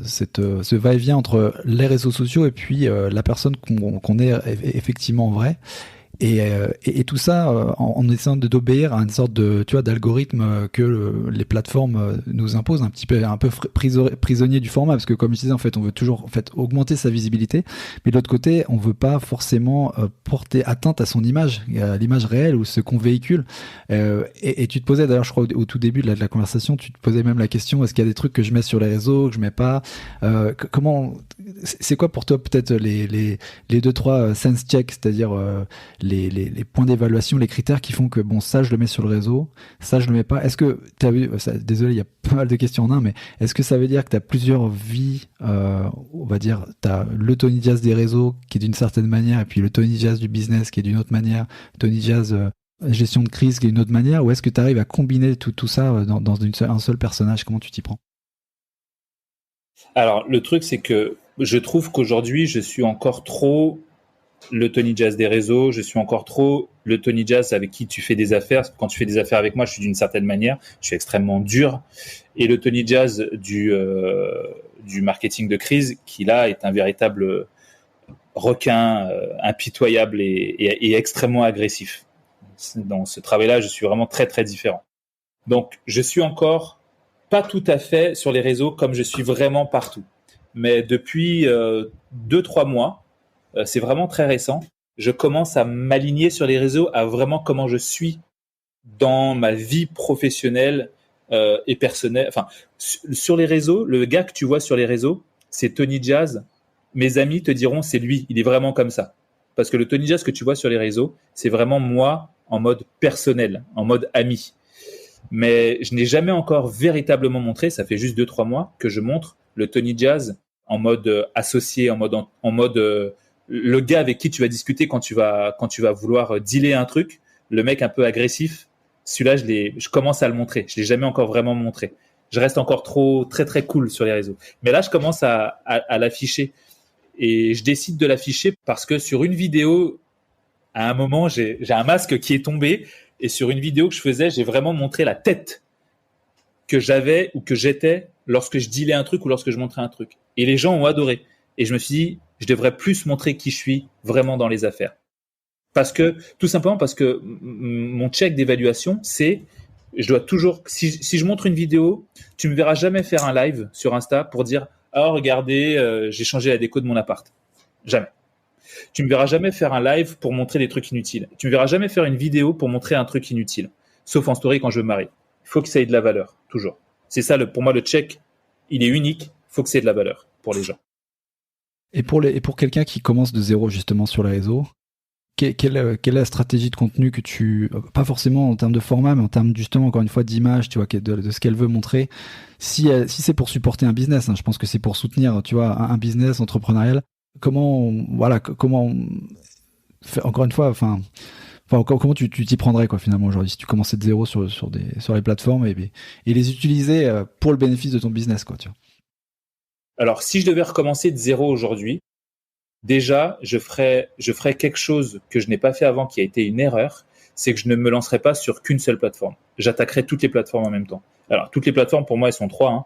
ce va-et-vient entre les réseaux sociaux et puis la personne qu'on est effectivement vrai. Et tout ça en essayant d'obéir à une sorte de, tu vois, d'algorithme que les plateformes nous imposent, un peu prisonnier du format, parce que comme je disais, en fait, on veut toujours augmenter sa visibilité, mais de l'autre côté, on veut pas forcément porter atteinte à son image, à l'image réelle ou ce qu'on véhicule. Et tu te posais d'ailleurs, je crois, au tout début de la conversation, tu te posais même la question, est-ce qu'il y a des trucs que je mets sur les réseaux, que je mets pas, comment, c'est quoi pour toi peut-être les 2-3 sense check, c'est-à-dire les points d'évaluation, les critères qui font que bon, ça je le mets sur le réseau, ça je le mets pas. Est-ce que tu as vu, désolé, il y a pas mal de questions en un, mais est-ce que ça veut dire que tu as plusieurs vies, on va dire, tu as le Tony Jazz des réseaux qui est d'une certaine manière, et puis le Tony Jazz du business qui est d'une autre manière, Tony Jazz gestion de crise qui est d'une autre manière, ou est-ce que tu arrives à combiner tout ça dans un seul personnage? Comment tu t'y prends? Alors, le truc, c'est que je trouve qu'aujourd'hui, je suis encore trop le Tony Jazz des réseaux, je suis encore trop le Tony Jazz avec qui tu fais des affaires. Quand tu fais des affaires avec moi, je suis d'une certaine manière, je suis extrêmement dur. Et le Tony Jazz du marketing de crise, qui là est un véritable requin impitoyable et extrêmement agressif. Dans ce travail-là, je suis vraiment très, très différent. Donc, je suis encore pas tout à fait sur les réseaux comme je suis vraiment partout. Mais depuis 2-3 mois, c'est vraiment très récent, je commence à m'aligner sur les réseaux à vraiment comment je suis dans ma vie professionnelle et personnelle. Enfin, sur les réseaux, le gars que tu vois sur les réseaux, c'est Tony Jazz. Mes amis te diront, c'est lui, il est vraiment comme ça. Parce que le Tony Jazz que tu vois sur les réseaux, c'est vraiment moi en mode personnel, en mode ami. Mais je n'ai jamais encore véritablement montré, ça fait juste 2-3 mois que je montre le Tony Jazz en mode associé, en mode le gars avec qui tu vas discuter quand tu vas vouloir dealer un truc, le mec un peu agressif, celui-là je commence à le montrer. Je l'ai jamais encore vraiment montré. Je reste encore très très cool sur les réseaux. Mais là je commence à l'afficher et je décide de l'afficher parce que sur une vidéo, à un moment j'ai un masque qui est tombé et sur une vidéo que je faisais, j'ai vraiment montré la tête que j'avais ou que j'étais lorsque je dealais un truc ou lorsque je montrais un truc. Et les gens ont adoré. Et je me suis dit, je devrais plus montrer qui je suis vraiment dans les affaires. Tout simplement parce que mon check d'évaluation, c'est, je dois toujours, si je montre une vidéo, tu me verras jamais faire un live sur Insta pour dire, ah, regardez, j'ai changé la déco de mon appart. Jamais. Tu me verras jamais faire un live pour montrer des trucs inutiles. Tu me verras jamais faire une vidéo pour montrer un truc inutile. Sauf en story quand je me marie. Il faut que ça ait de la valeur, toujours. C'est ça, pour moi, le check, il est unique. Il faut que ça ait de la valeur pour les gens. Et pour quelqu'un qui commence de zéro justement sur les réseaux, quelle est la stratégie de contenu que pas forcément en termes de format, mais en termes justement, encore une fois, d'image, tu vois, de ce qu'elle veut montrer. Si c'est pour supporter un business, hein, je pense que c'est pour soutenir, tu vois, un business entrepreneurial. Comment encore une fois, comment tu t'y prendrais, quoi, finalement, aujourd'hui, si tu commençais de zéro sur les plateformes et les utiliser pour le bénéfice de ton business, quoi, tu vois. Alors, si je devais recommencer de zéro aujourd'hui, déjà, je ferais quelque chose que je n'ai pas fait avant, qui a été une erreur, c'est que je ne me lancerai pas sur qu'une seule plateforme. J'attaquerai toutes les plateformes en même temps. Alors, toutes les plateformes, pour moi, elles sont 3, hein.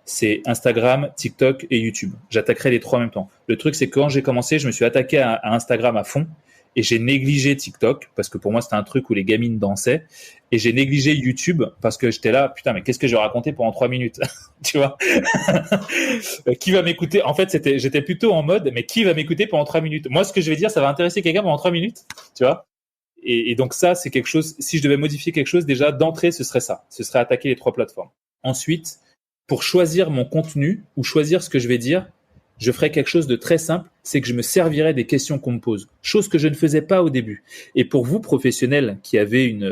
C'est Instagram, TikTok et YouTube. J'attaquerai les 3 en même temps. Le truc, c'est que quand j'ai commencé, je me suis attaqué à Instagram à fond et j'ai négligé TikTok parce que pour moi, c'était un truc où les gamines dansaient, et j'ai négligé YouTube parce que j'étais là, putain, mais qu'est-ce que je vais raconter pendant 3 minutes? Tu vois? Qui va m'écouter? En fait, j'étais plutôt en mode, mais qui va m'écouter pendant 3 minutes? Moi, ce que je vais dire, ça va intéresser quelqu'un pendant 3 minutes, tu vois? Et donc ça, c'est quelque chose, si je devais modifier quelque chose, déjà, d'entrée, ce serait ça. Ce serait attaquer les 3 plateformes. Ensuite, pour choisir mon contenu ou choisir ce que je vais dire, je ferai quelque chose de très simple, c'est que je me servirai des questions qu'on me pose, chose que je ne faisais pas au début. Et pour vous, professionnels qui avez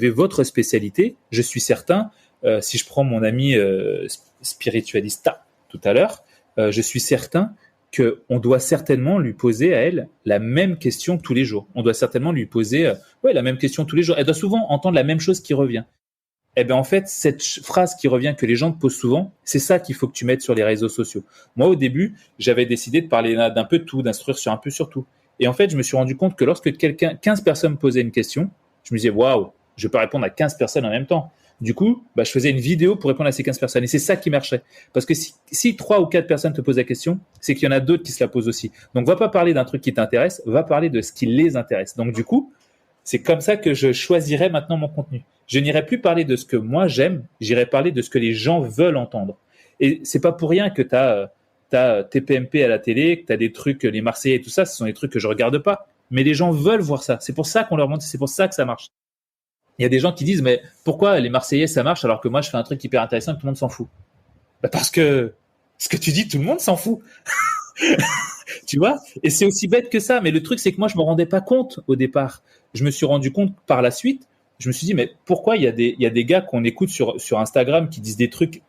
votre spécialité, je suis certain, si je prends mon ami spiritualista tout à l'heure, je suis certain qu'on doit certainement lui poser à elle la même question tous les jours. On doit certainement lui poser la même question tous les jours. Elle doit souvent entendre la même chose qui revient. Eh bien, en fait, cette phrase qui revient, que les gens te posent souvent, c'est ça qu'il faut que tu mettes sur les réseaux sociaux. Moi, au début, j'avais décidé de parler d'un peu de tout, d'instruire sur un peu sur tout. Et en fait, je me suis rendu compte que lorsque 15 personnes me posaient une question, je me disais, waouh, je peux répondre à 15 personnes en même temps. Du coup, je faisais une vidéo pour répondre à ces 15 personnes. Et c'est ça qui marchait. Parce que si 3 ou 4 personnes te posent la question, c'est qu'il y en a d'autres qui se la posent aussi. Donc, va pas parler d'un truc qui t'intéresse, va parler de ce qui les intéresse. Donc, du coup, c'est comme ça que je choisirais maintenant mon contenu. Je n'irai plus parler de ce que moi j'aime, j'irai parler de ce que les gens veulent entendre. Et c'est pas pour rien que tu as TPMP à la télé, que tu as des trucs, les Marseillais et tout ça, ce sont des trucs que je regarde pas. Mais les gens veulent voir ça. C'est pour ça qu'on leur montre, c'est pour ça que ça marche. Il y a des gens qui disent, mais pourquoi les Marseillais ça marche alors que moi je fais un truc hyper intéressant et que tout le monde s'en fout? Parce que ce que tu dis, tout le monde s'en fout. Tu vois? Et c'est aussi bête que ça. Mais le truc, c'est que moi, je me rendais pas compte au départ. Je me suis rendu compte par la suite. Je me suis dit, mais pourquoi il y a des gars qu'on écoute sur Instagram qui disent des trucs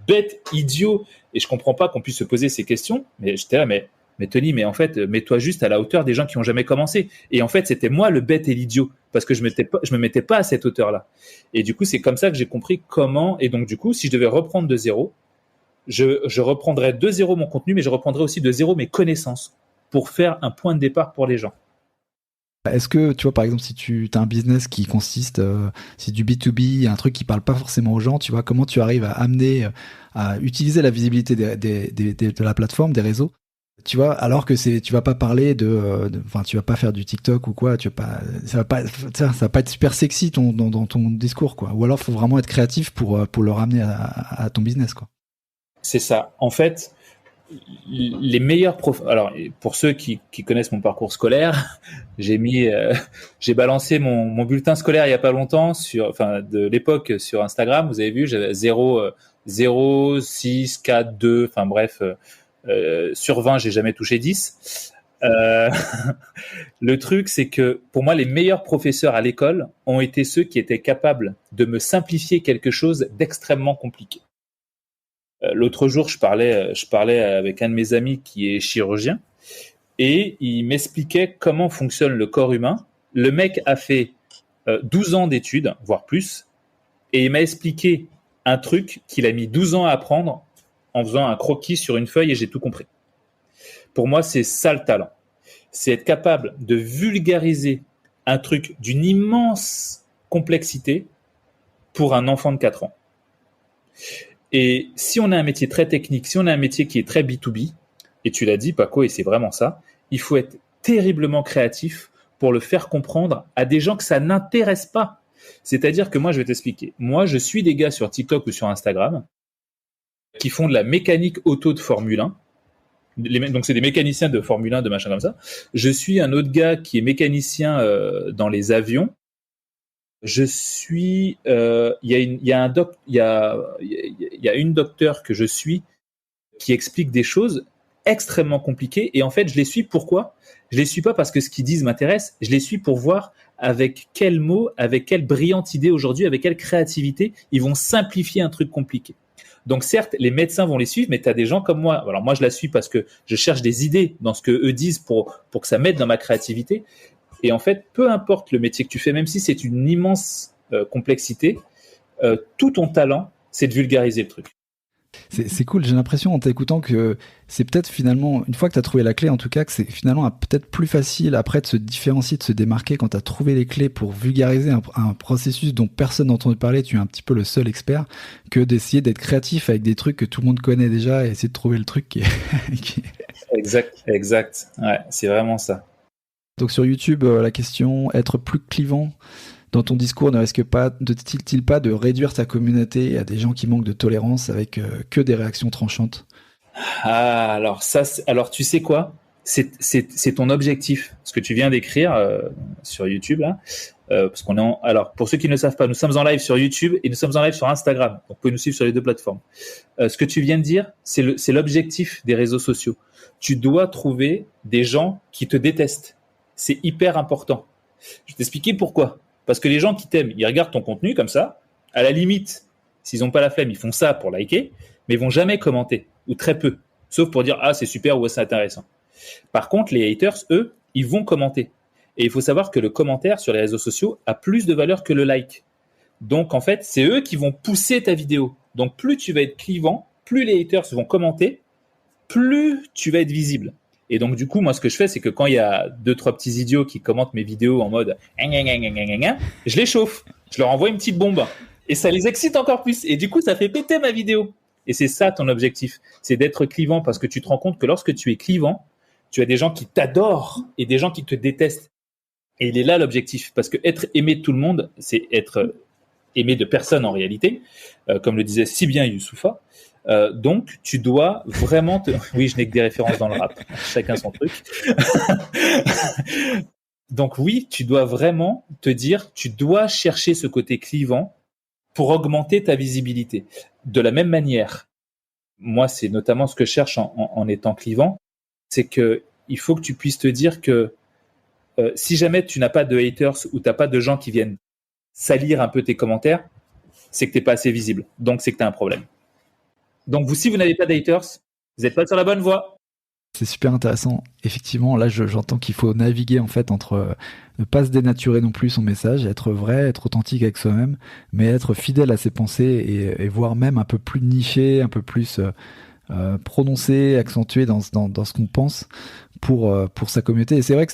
bêtes, idiots, et je comprends pas qu'on puisse se poser ces questions. Mais j'étais là, mais Tony, mais en fait, mets-toi juste à la hauteur des gens qui ont jamais commencé. Et en fait, c'était moi le bête et l'idiot parce que je me mettais pas à cette hauteur-là. Et du coup, c'est comme ça que j'ai compris comment. Et donc, du coup, si je devais reprendre de zéro, je reprendrais de zéro mon contenu, mais je reprendrais aussi de zéro mes connaissances pour faire un point de départ pour les gens. Est-ce que, tu vois, par exemple, si tu as un business qui consiste, c'est du B2B, un truc qui parle pas forcément aux gens, tu vois, comment tu arrives à amener, à utiliser la visibilité de la plateforme, des réseaux, tu vois, alors que tu vas pas parler tu vas pas faire du TikTok ou quoi, ça va pas être super sexy dans ton discours, quoi. Ou alors, faut vraiment être créatif pour le ramener à ton business, quoi. C'est ça. En fait, les meilleurs profs. Alors, pour ceux qui connaissent mon parcours scolaire, j'ai balancé mon bulletin scolaire il y a pas longtemps de l'époque sur Instagram. Vous avez vu, j'avais 0, 6, 4, 2. Enfin bref, sur 20, j'ai jamais touché 10. Le truc, c'est que pour moi, les meilleurs professeurs à l'école ont été ceux qui étaient capables de me simplifier quelque chose d'extrêmement compliqué. L'autre jour, je parlais avec un de mes amis qui est chirurgien et il m'expliquait comment fonctionne le corps humain. Le mec a fait 12 ans d'études, voire plus, et il m'a expliqué un truc qu'il a mis 12 ans à apprendre en faisant un croquis sur une feuille et j'ai tout compris. Pour moi, c'est ça le talent. C'est être capable de vulgariser un truc d'une immense complexité pour un enfant de 4 ans. Et si on a un métier très technique, si on a un métier qui est très B2B, et tu l'as dit, Paco, et c'est vraiment ça, il faut être terriblement créatif pour le faire comprendre à des gens que ça n'intéresse pas. C'est-à-dire que moi, je vais t'expliquer. Moi, je suis des gars sur TikTok ou sur Instagram qui font de la mécanique auto de Formule 1. Donc, c'est des mécaniciens de Formule 1, de machin comme ça. Je suis un autre gars qui est mécanicien dans les avions. Je suis, il y a une docteure que je suis qui explique des choses extrêmement compliquées. Et en fait, je les suis. Pourquoi ? Je les suis pas parce que ce qu'ils disent m'intéresse. Je les suis pour voir avec quels mots, avec quelle brillante idée aujourd'hui, avec quelle créativité ils vont simplifier un truc compliqué. Donc certes, les médecins vont les suivre, mais tu as des gens comme moi. Alors moi, je la suis parce que je cherche des idées dans ce que eux disent pour que ça m'aide dans ma créativité. Et en fait, peu importe le métier que tu fais, même si c'est une immense complexité, tout ton talent, c'est de vulgariser le truc. C'est cool, j'ai l'impression en t'écoutant que c'est peut-être finalement, une fois que tu as trouvé la clé, en tout cas, que c'est finalement peut-être plus facile après de se différencier, de se démarquer quand tu as trouvé les clés pour vulgariser un processus dont personne n'a entendu parler, tu es un petit peu le seul expert, que d'essayer d'être créatif avec des trucs que tout le monde connaît déjà et essayer de trouver le truc qui est... Exact. Ouais, c'est vraiment ça. Donc sur YouTube, la question, être plus clivant dans ton discours ne risque-t-il pas de réduire ta communauté à des gens qui manquent de tolérance avec que des réactions tranchantes ? Ah, alors tu sais quoi ? C'est ton objectif, ce que tu viens d'écrire sur YouTube là, parce qu'on est alors pour ceux qui ne le savent pas, nous sommes en live sur YouTube et nous sommes en live sur Instagram. Donc vous pouvez nous suivre sur les deux plateformes. Ce que tu viens de dire, c'est l'objectif des réseaux sociaux. Tu dois trouver des gens qui te détestent. C'est hyper important. Je vais t'expliquer pourquoi. Parce que les gens qui t'aiment, ils regardent ton contenu comme ça. À la limite, s'ils n'ont pas la flemme, ils font ça pour liker, mais ils vont jamais commenter, ou très peu. Sauf pour dire « Ah, c'est super » ou « C'est intéressant ». Par contre, les haters, eux, ils vont commenter. Et il faut savoir que le commentaire sur les réseaux sociaux a plus de valeur que le like. Donc, en fait, c'est eux qui vont pousser ta vidéo. Donc, plus tu vas être clivant, plus les haters vont commenter, plus tu vas être visible. Et donc, du coup, moi, ce que je fais, c'est que quand il y a 2-3 petits idiots qui commentent mes vidéos en mode « je les chauffe, je leur envoie une petite bombe. » Et ça les excite encore plus. Et du coup, ça fait péter ma vidéo. Et c'est ça ton objectif. C'est d'être clivant parce que tu te rends compte que lorsque tu es clivant, tu as des gens qui t'adorent et des gens qui te détestent. Et il est là l'objectif. Parce que être aimé de tout le monde, c'est être aimé de personne en réalité, comme le disait si bien Youssoupha. Donc, tu dois vraiment Oui, je n'ai que des références dans le rap. Chacun son truc. Donc oui, tu dois vraiment te dire, tu dois chercher ce côté clivant pour augmenter ta visibilité. De la même manière, moi, c'est notamment ce que je cherche en étant clivant, c'est que il faut que tu puisses te dire que si jamais tu n'as pas de haters ou tu n'as pas de gens qui viennent salir un peu tes commentaires, c'est que tu n'es pas assez visible. Donc, c'est que tu as un problème. Donc, si vous n'avez pas de haters, vous n'êtes pas sur la bonne voie. C'est super intéressant. Effectivement, là, j'entends qu'il faut naviguer en fait entre ne pas se dénaturer non plus son message, être vrai, être authentique avec soi-même, mais être fidèle à ses pensées et voire même un peu plus niché, un peu plus prononcé, accentué dans ce qu'on pense pour sa communauté. Et c'est vrai que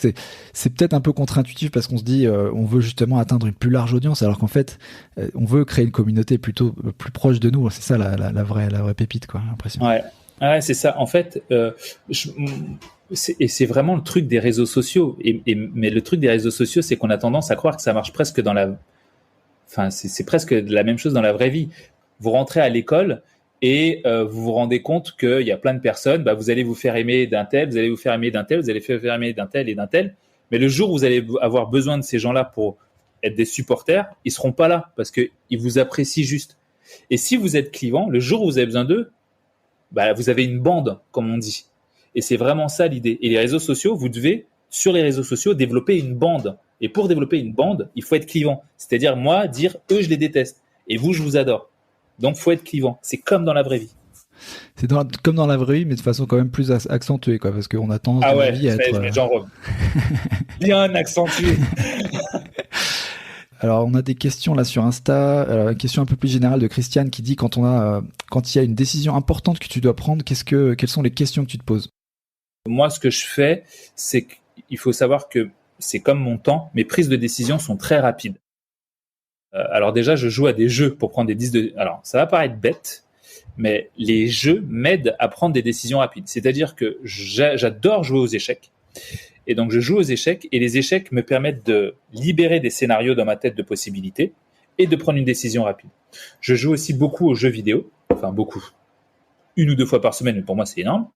c'est peut-être un peu contre-intuitif parce qu'on se dit on veut justement atteindre une plus large audience, alors qu'en fait on veut créer une communauté plutôt plus proche de nous. C'est ça la vraie pépite, quoi, j'ai l'impression. Ouais, c'est ça. En fait, c'est vraiment le truc des réseaux sociaux. Mais le truc des réseaux sociaux, c'est qu'on a tendance à croire que ça marche presque c'est presque la même chose dans la vraie vie. Vous rentrez à l'école et vous vous rendez compte qu'il y a plein de personnes. Vous allez vous faire aimer d'un tel, vous allez vous faire aimer d'un tel, vous allez vous faire aimer d'un tel et d'un tel. Mais le jour où vous allez avoir besoin de ces gens-là pour être des supporters, ils seront pas là parce qu'ils vous apprécient juste. Et si vous êtes clivant, le jour où vous avez besoin d'eux, vous avez une bande, comme on dit. Et c'est vraiment ça l'idée. Et les réseaux sociaux, vous devez, sur les réseaux sociaux, développer une bande. Et pour développer une bande, il faut être clivant. C'est-à-dire, moi, dire, eux, je les déteste. Et vous, je vous adore. Donc, il faut être clivant. C'est comme dans la vraie vie. C'est comme dans la vraie vie, mais de façon quand même plus accentuée, quoi, parce qu'on a tendance dans la vie à être... genre bien accentué. Alors, on a des questions là sur Insta. Une question un peu plus générale de Christiane qui dit quand il y a une décision importante que tu dois prendre, quelles sont les questions que tu te poses ? Moi, ce que je fais, c'est qu'il faut savoir que c'est comme mon temps. Mes prises de décision sont très rapides. Alors déjà, je joue à des jeux pour prendre des décisions. Alors, ça va paraître bête, mais les jeux m'aident à prendre des décisions rapides. C'est-à-dire que j'adore jouer aux échecs. Et donc, je joue aux échecs et les échecs me permettent de libérer des scénarios dans ma tête de possibilités et de prendre une décision rapide. Je joue aussi beaucoup aux jeux vidéo, enfin beaucoup, 1 ou 2 fois par semaine, mais pour moi, c'est énorme.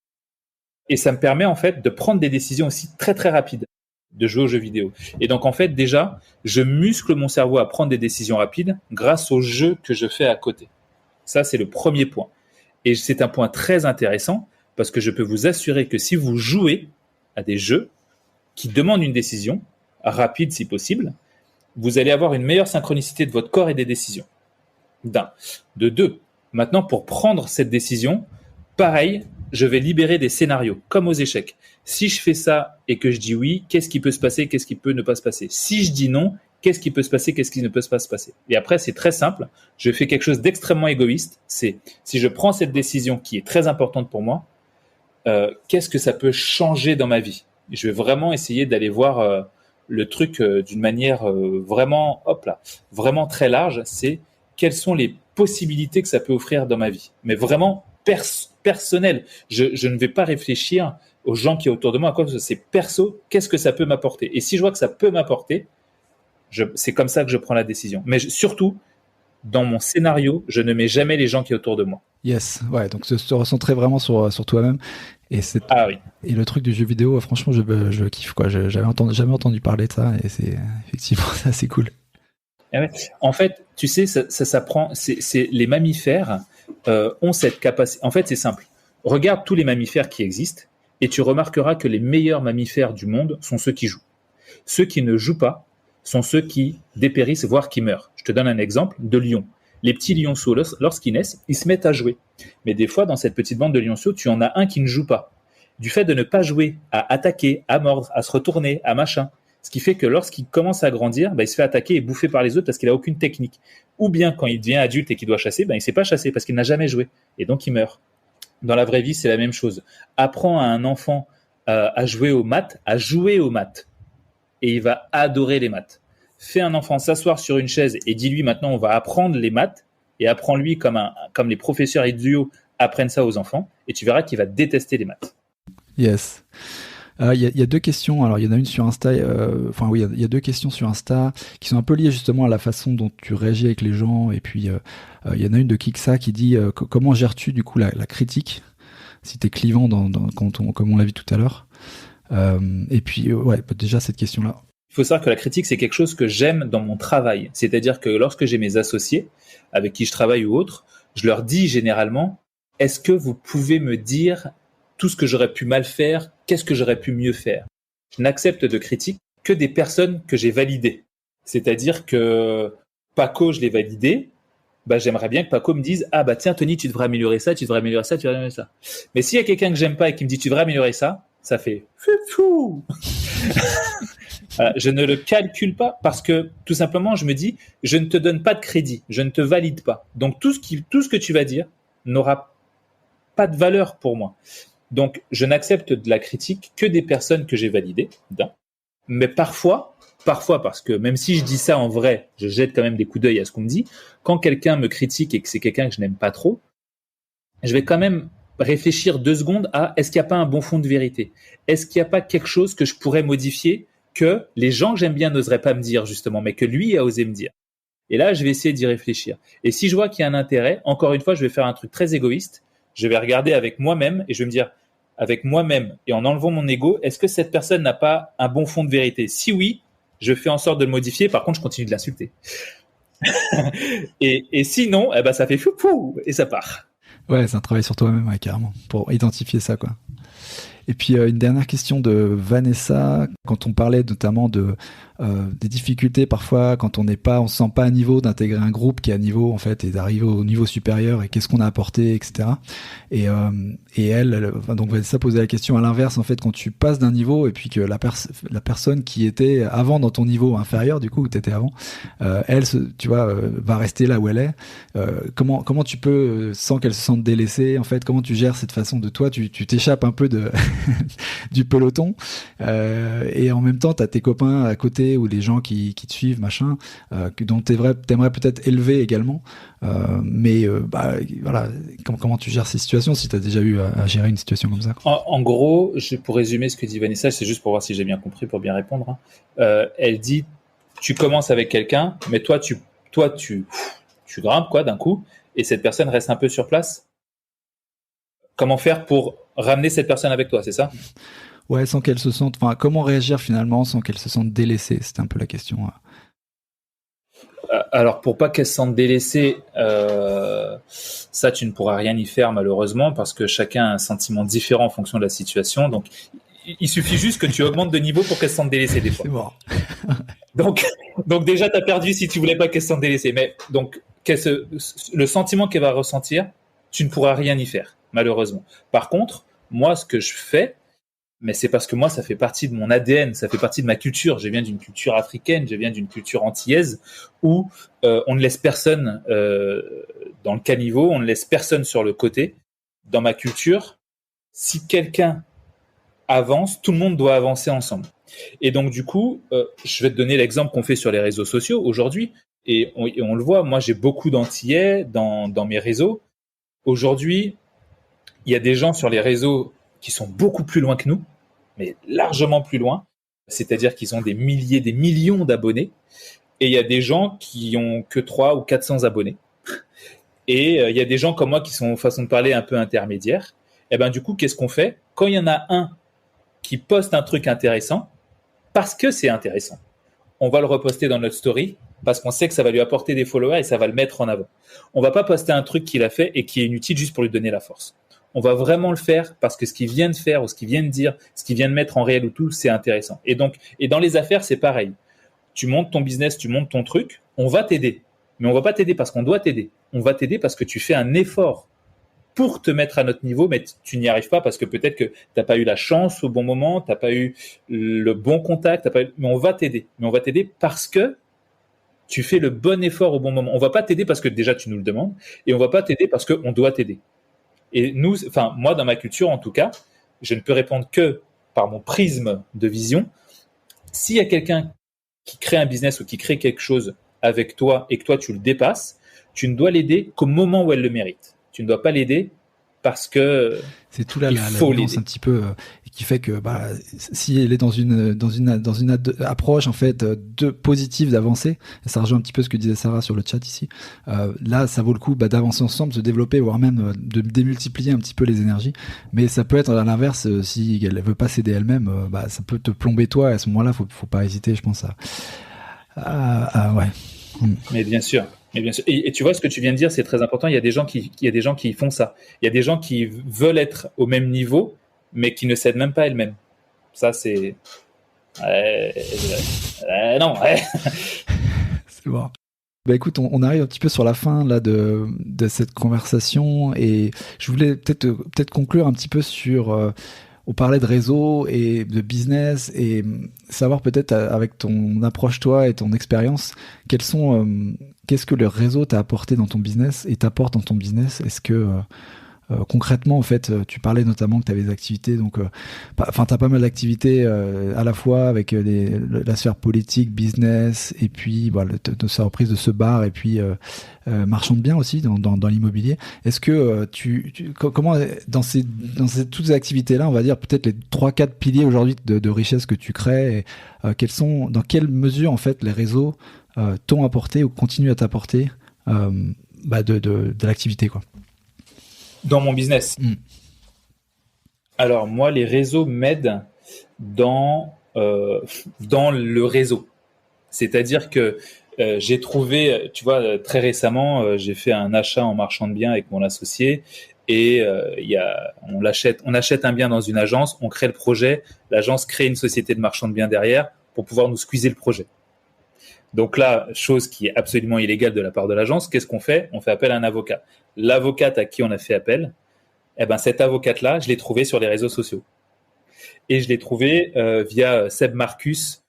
Et ça me permet en fait de prendre des décisions aussi très très rapides, de jouer aux jeux vidéo. Et donc en fait, déjà, je muscle mon cerveau à prendre des décisions rapides grâce aux jeux que je fais à côté. Ça, c'est le premier point. Et c'est un point très intéressant parce que je peux vous assurer que si vous jouez à des jeux qui demandent une décision rapide si possible, vous allez avoir une meilleure synchronicité de votre corps et des décisions. D'un. De deux, maintenant pour prendre cette décision, pareil, je vais libérer des scénarios, comme aux échecs. Si je fais ça et que je dis oui, qu'est-ce qui peut se passer, qu'est-ce qui peut ne pas se passer? Si je dis non, qu'est-ce qui peut se passer, qu'est-ce qui ne peut pas se passer? Et après, c'est très simple, je fais quelque chose d'extrêmement égoïste, c'est si je prends cette décision qui est très importante pour moi, qu'est-ce que ça peut changer dans ma vie? Je vais vraiment essayer d'aller voir le truc d'une manière vraiment, vraiment très large, c'est quelles sont les possibilités que ça peut offrir dans ma vie. Mais vraiment personnel. Je ne vais pas réfléchir aux gens qui sont autour de moi, à quoi c'est perso, qu'est-ce que ça peut m'apporter. Et si je vois que ça peut m'apporter, c'est comme ça que je prends la décision. Mais surtout, dans mon scénario, je ne mets jamais les gens qui sont autour de moi. Yes, ouais, donc se recentrer vraiment sur toi-même. Et Ah oui. Et le truc du jeu vidéo, franchement, je kiffe, quoi. Jamais entendu parler de ça, et c'est effectivement ça, c'est cool. En fait, tu sais, ça prend. Les mammifères ont cette capacité. En fait, c'est simple. Regarde tous les mammifères qui existent et tu remarqueras que les meilleurs mammifères du monde sont ceux qui jouent. Ceux qui ne jouent pas sont ceux qui dépérissent, voire qui meurent. Je te donne un exemple de lions. Les petits lionceaux, lorsqu'ils naissent, ils se mettent à jouer. Mais des fois, dans cette petite bande de lionceaux, tu en as un qui ne joue pas. Du fait de ne pas jouer, à attaquer, à mordre, à se retourner, à machin. Ce qui fait que lorsqu'il commence à grandir, il se fait attaquer et bouffer par les autres parce qu'il n'a aucune technique. Ou bien quand il devient adulte et qu'il doit chasser, il ne sait pas chasser parce qu'il n'a jamais joué. Et donc il meurt. Dans la vraie vie, c'est la même chose. Apprends à un enfant à jouer aux maths. Et il va adorer les maths. Fais un enfant s'asseoir sur une chaise et dis-lui maintenant on va apprendre les maths et apprends-lui comme les professeurs idiots apprennent ça aux enfants et tu verras qu'il va détester les maths. Yes. Il y a 2 questions. Alors, il y en a une sur Insta. Il y a 2 questions sur Insta qui sont un peu liées justement à la façon dont tu réagis avec les gens. Et puis, il y en a une de Kiksa qui dit comment gères-tu du coup la critique si t'es clivant comme on l'a vu tout à l'heure. Et puis, déjà cette question-là. Il faut savoir que la critique, c'est quelque chose que j'aime dans mon travail. C'est-à-dire que lorsque j'ai mes associés avec qui je travaille ou autres, je leur dis généralement, est-ce que vous pouvez me dire tout ce que j'aurais pu mal faire, qu'est-ce que j'aurais pu mieux faire? Je n'accepte de critique que des personnes que j'ai validées. C'est-à-dire que Paco, je l'ai validé, j'aimerais bien que Paco me dise « Ah tiens Tony, tu devrais améliorer ça, tu devrais améliorer ça, tu devrais améliorer ça. » Mais s'il y a quelqu'un que j'aime pas et qui me dit « Tu devrais améliorer ça », ça fait « Fou !» Je ne le calcule pas parce que tout simplement, je me dis « Je ne te donne pas de crédit, je ne te valide pas. » Donc tout ce que tu vas dire n'aura pas de valeur pour moi. Donc, je n'accepte de la critique que des personnes que j'ai validées, mais parfois, parce que même si je dis ça en vrai, je jette quand même des coups d'œil à ce qu'on me dit, quand quelqu'un me critique et que c'est quelqu'un que je n'aime pas trop, je vais quand même réfléchir 2 secondes à est-ce qu'il n'y a pas un bon fond de vérité? Est-ce qu'il n'y a pas quelque chose que je pourrais modifier que les gens que j'aime bien n'oseraient pas me dire justement, mais que lui a osé me dire? Et là, je vais essayer d'y réfléchir. Et si je vois qu'il y a un intérêt, encore une fois, je vais faire un truc très égoïste, je vais regarder avec moi-même et je vais me dire, avec moi-même et en enlevant mon ego, est-ce que cette personne n'a pas un bon fond de vérité? Si oui, je fais en sorte de le modifier. Par contre, je continue de l'insulter. et sinon, ça fait fou et ça part. Ouais, c'est un travail sur toi-même, carrément, pour identifier ça, quoi. Et puis une dernière question de Vanessa, quand on parlait notamment des difficultés parfois quand on se sent pas à niveau d'intégrer un groupe qui est à niveau en fait et d'arriver au niveau supérieur et qu'est-ce qu'on a apporté, etc. Et elle, donc Vanessa posait la question à l'inverse en fait quand tu passes d'un niveau et puis que la personne qui était avant dans ton niveau inférieur du coup où t'étais avant, elle tu vois va rester là où elle est. Comment tu peux sans qu'elle se sente délaissée en fait, comment tu gères cette façon de toi tu t'échappes un peu de du peloton, et en même temps t'as tes copains à côté ou les gens qui te suivent, machin, dont t'aimerais peut-être élever également, mais voilà, comment tu gères ces situations, si t'as déjà eu à gérer une situation comme ça? En gros, pour résumer ce que dit Vanessa, c'est juste pour voir si j'ai bien compris, pour bien répondre. Elle dit, tu commences avec quelqu'un, mais toi tu grimpes quoi d'un coup, et cette personne reste un peu sur place. Comment faire pour ramener cette personne avec toi, c'est ça? Ouais, sans qu'elle se sente. Enfin, comment réagir finalement sans qu'elle se sente délaissée? C'était un peu la question. Alors, pour pas qu'elle se sente délaissée, ça, tu ne pourras rien y faire malheureusement parce que chacun a un sentiment différent en fonction de la situation. Donc, il suffit juste que tu augmentes de niveau pour qu'elle se sente délaissée des fois. C'est mort. donc déjà, tu as perdu si tu voulais pas qu'elle se sente délaissée. Mais donc, le sentiment qu'elle va ressentir, tu ne pourras rien y faire, malheureusement. Par contre, moi, ce que je fais, mais c'est parce que moi, ça fait partie de mon ADN, ça fait partie de ma culture. Je viens d'une culture africaine, je viens d'une culture antillaise où on ne laisse personne dans le caniveau, on ne laisse personne sur le côté. Dans ma culture, si quelqu'un avance, tout le monde doit avancer ensemble. Et donc, du coup, je vais te donner l'exemple qu'on fait sur les réseaux sociaux aujourd'hui. Et on le voit, moi, j'ai beaucoup d'Antillais dans mes réseaux. Aujourd'hui, il y a des gens sur les réseaux qui sont beaucoup plus loin que nous, mais largement plus loin. C'est-à-dire qu'ils ont des milliers, des millions d'abonnés. Et il y a des gens qui ont que 300 ou 400 abonnés. Et il y a des gens comme moi qui sont, façon de parler, un peu intermédiaires. Et ben du coup, qu'est-ce qu'on fait? Quand il y en a un qui poste un truc intéressant, parce que c'est intéressant, on va le reposter dans notre story parce qu'on sait que ça va lui apporter des followers et ça va le mettre en avant. On va pas poster un truc qu'il a fait et qui est inutile juste pour lui donner la force. On va vraiment le faire parce que ce qu'il vient de faire ou ce qu'il vient de dire, ce qu'il vient de mettre en réel ou tout, c'est intéressant. Et dans les affaires, c'est pareil. Tu montes ton business, tu montes ton truc, on va t'aider. Mais on va pas t'aider parce qu'on doit t'aider. On va t'aider parce que tu fais un effort pour te mettre à notre niveau, mais tu n'y arrives pas parce que peut-être que t'as pas eu la chance au bon moment, t'as pas eu le bon contact, mais on va t'aider. Mais on va t'aider parce que tu fais le bon effort au bon moment. On va pas t'aider parce que déjà tu nous le demandes, et on va pas t'aider parce qu'on doit t'aider. Et moi, dans ma culture, en tout cas, je ne peux répondre que par mon prisme de vision. S'il y a quelqu'un qui crée un business ou qui crée quelque chose avec toi et que toi, tu le dépasses, tu ne dois l'aider qu'au moment où elle le mérite. Tu ne dois pas l'aider parce que c'est tout là la nuance un petit peu qui fait que si elle est dans une approche en fait positive d'avancer, ça rejoint un petit peu ce que disait Sarah sur le chat ici, là ça vaut le coup d'avancer ensemble, de se développer, voire même de démultiplier un petit peu les énergies. Mais ça peut être à l'inverse, si elle veut pas s'aider elle-même, ça peut te plomber toi, et à ce moment-là faut pas hésiter, je pense, ouais. Mais bien sûr. Et tu vois, ce que tu viens de dire, c'est très important. Il y a des gens qui font ça. Il y a des gens qui veulent être au même niveau, mais qui ne s'aident même pas elles-mêmes. Ça, c'est... non. C'est bon. Écoute, on arrive un petit peu sur la fin là de cette conversation, et je voulais peut-être conclure un petit peu sur... on parlait de réseau et de business, et savoir peut-être avec ton approche toi et ton expérience, qu'est-ce que le réseau t'a apporté dans ton business et t'apporte dans ton business. Est-ce que concrètement, en fait, tu parlais notamment que tu avais des activités, donc t'as pas mal d'activités à la fois avec la sphère politique, business, et puis sa reprise de ce bar, et puis marchand de biens aussi dans l'immobilier. Est-ce que comment dans toutes ces activités-là, on va dire peut-être les 3-4 piliers aujourd'hui de richesse que tu crées, et dans quelle mesure en fait les réseaux t'ont apporté ou continuent à t'apporter de l'activité, quoi? Dans mon business. Alors moi, les réseaux m'aident dans le réseau. C'est-à-dire que j'ai trouvé, tu vois, très récemment, j'ai fait un achat en marchand de biens avec mon associé, et on achète un bien dans une agence, on crée le projet, l'agence crée une société de marchand de biens derrière pour pouvoir nous squeezer le projet. Donc là, chose qui est absolument illégale de la part de l'agence, qu'est-ce qu'on fait? On fait appel à un avocat. L'avocate à qui on a fait appel, cette avocate-là, je l'ai trouvée sur les réseaux sociaux. Et je l'ai trouvée via Seb Marcus,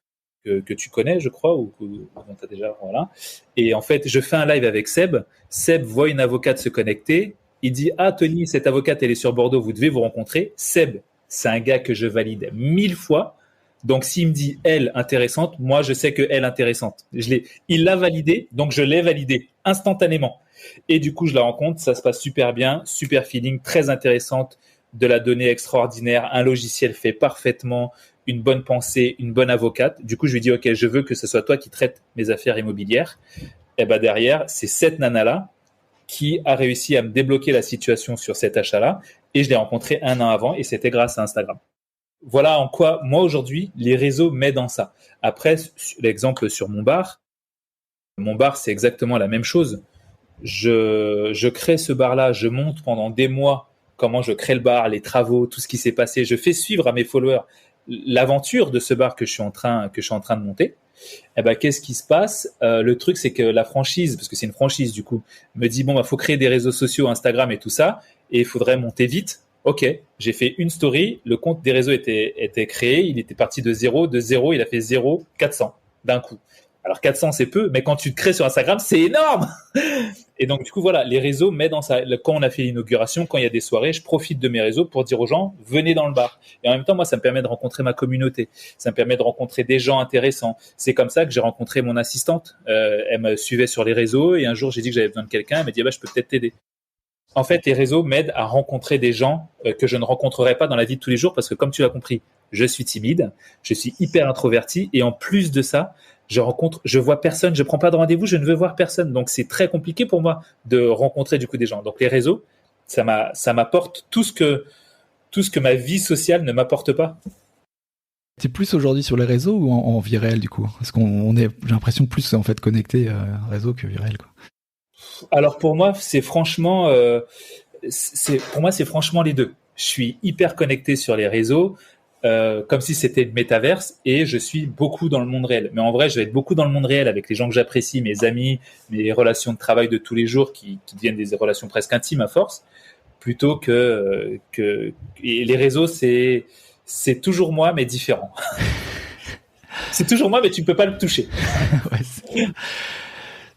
que tu connais, je crois, ou tu as déjà, voilà. Et en fait, je fais un live avec Seb. Seb voit une avocate se connecter. Il dit « Ah, Tony, cette avocate, elle est sur Bordeaux, vous devez vous rencontrer. » Seb c'est un gars que je valide 1000 fois. Donc, s'il me dit elle intéressante, moi, je sais que elle intéressante. Il l'a validé, donc je l'ai validé instantanément. Et du coup, je la rencontre, ça se passe super bien, super feeling, très intéressante, de la donnée extraordinaire, un logiciel fait parfaitement, une bonne pensée, une bonne avocate. Du coup, je lui dis, OK, je veux que ce soit toi qui traites mes affaires immobilières. Et ben derrière, c'est cette nana-là qui a réussi à me débloquer la situation sur cet achat-là. Et je l'ai rencontré 1 an avant et c'était grâce à Instagram. Voilà en quoi, moi, aujourd'hui, les réseaux m'aident dans ça. Après, l'exemple sur mon bar, c'est exactement la même chose. Je crée ce bar-là, je monte pendant des mois comment je crée le bar, les travaux, tout ce qui s'est passé. Je fais suivre à mes followers l'aventure de ce bar que je suis en train de monter. Eh ben, qu'est-ce qui se passe? Le truc, c'est que la franchise, parce que c'est une franchise du coup, me dit bon, faut créer des réseaux sociaux, Instagram et tout ça, et il faudrait monter vite. Ok, j'ai fait une story, le compte des réseaux était créé, il était parti de zéro, il a fait 400 d'un coup. Alors 400 c'est peu, mais quand tu te crées sur Instagram, c'est énorme. Et donc du coup voilà, les réseaux m'aident dans ça. Quand on a fait l'inauguration, quand il y a des soirées, je profite de mes réseaux pour dire aux gens venez dans le bar. Et en même temps, moi ça me permet de rencontrer ma communauté, ça me permet de rencontrer des gens intéressants. C'est comme ça que j'ai rencontré mon assistante. Elle me suivait sur les réseaux et un jour j'ai dit que j'avais besoin de quelqu'un. Elle m'a dit je peux peut-être t'aider. En fait, les réseaux m'aident à rencontrer des gens que je ne rencontrerais pas dans la vie de tous les jours parce que comme tu l'as compris, je suis timide, je suis hyper introverti et en plus de ça, je vois personne, je prends pas de rendez-vous, je ne veux voir personne. Donc, c'est très compliqué pour moi de rencontrer du coup des gens. Donc, les réseaux, ça m'apporte tout ce que ma vie sociale ne m'apporte pas. T'es plus aujourd'hui sur les réseaux ou en vie réelle du coup? Parce qu'on est, j'ai l'impression, plus en fait connecté réseau que vie réelle, quoi. Alors pour moi, c'est franchement les deux. Je suis hyper connecté sur les réseaux, comme si c'était le métaverse, et je suis beaucoup dans le monde réel. Mais en vrai, je vais être beaucoup dans le monde réel avec les gens que j'apprécie, mes amis, mes relations de travail de tous les jours qui deviennent des relations presque intimes à force, plutôt que et les réseaux, c'est toujours moi mais différent. C'est toujours moi mais tu peux pas le toucher. Ouais,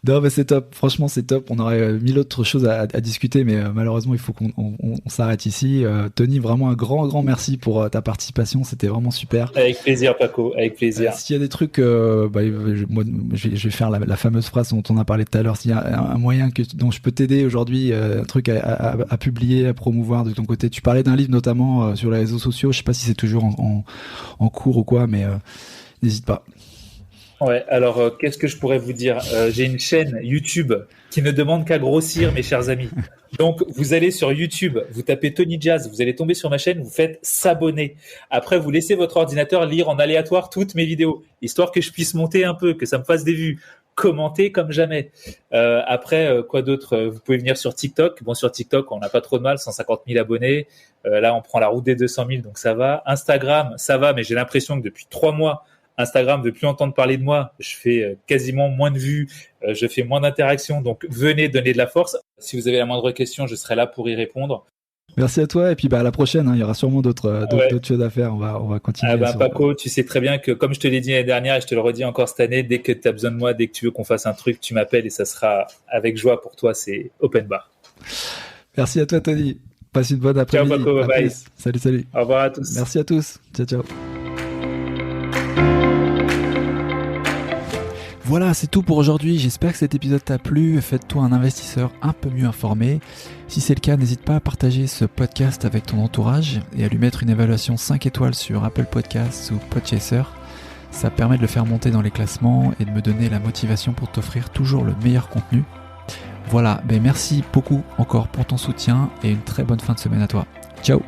non, mais c'est top. Franchement, c'est top. On aurait 1000 autres choses à discuter, mais malheureusement, il faut qu'on s'arrête ici. Tony, vraiment un grand merci pour ta participation. C'était vraiment super. Avec plaisir, Paco. Avec plaisir. S'il y a des trucs, moi, je vais faire la fameuse phrase dont on a parlé tout à l'heure. S'il y a un moyen dont je peux t'aider aujourd'hui, un truc à publier, à promouvoir de ton côté. Tu parlais d'un livre notamment sur les réseaux sociaux. Je sais pas si c'est toujours en cours ou quoi, mais n'hésite pas. Ouais, alors qu'est-ce que je pourrais vous dire? J'ai une chaîne YouTube qui ne demande qu'à grossir, mes chers amis. Donc, vous allez sur YouTube, vous tapez Tony Jazz, vous allez tomber sur ma chaîne, vous faites s'abonner. Après, vous laissez votre ordinateur lire en aléatoire toutes mes vidéos, histoire que je puisse monter un peu, que ça me fasse des vues. Commenter comme jamais. Après, quoi d'autre? Vous pouvez venir sur TikTok. Bon, sur TikTok, on n'a pas trop de mal, 150 000 abonnés. Là, on prend la route des 200 000, donc ça va. Instagram, ça va, mais j'ai l'impression que depuis 3 mois, Instagram veut plus entendre parler de moi. Je fais quasiment moins de vues, je fais moins d'interactions. Donc, venez donner de la force. Si vous avez la moindre question, je serai là pour y répondre. Merci à toi et puis à la prochaine. Il y aura sûrement d'autres choses à faire. On va continuer. Paco, tu sais très bien que comme je te l'ai dit l'année dernière et je te le redis encore cette année, dès que tu as besoin de moi, dès que tu veux qu'on fasse un truc, tu m'appelles et ça sera avec joie pour toi. C'est open bar. Merci à toi, Tony. Passe une bonne après-midi. Ciao, Paco. Bye. Salut. Au revoir à tous. Merci à tous. Ciao. Voilà, c'est tout pour aujourd'hui. J'espère que cet épisode t'a plu. Faites-toi un investisseur un peu mieux informé. Si c'est le cas, n'hésite pas à partager ce podcast avec ton entourage et à lui mettre une évaluation 5 étoiles sur Apple Podcasts ou Podchaser. Ça permet de le faire monter dans les classements et de me donner la motivation pour t'offrir toujours le meilleur contenu. Voilà, merci beaucoup encore pour ton soutien et une très bonne fin de semaine à toi. Ciao!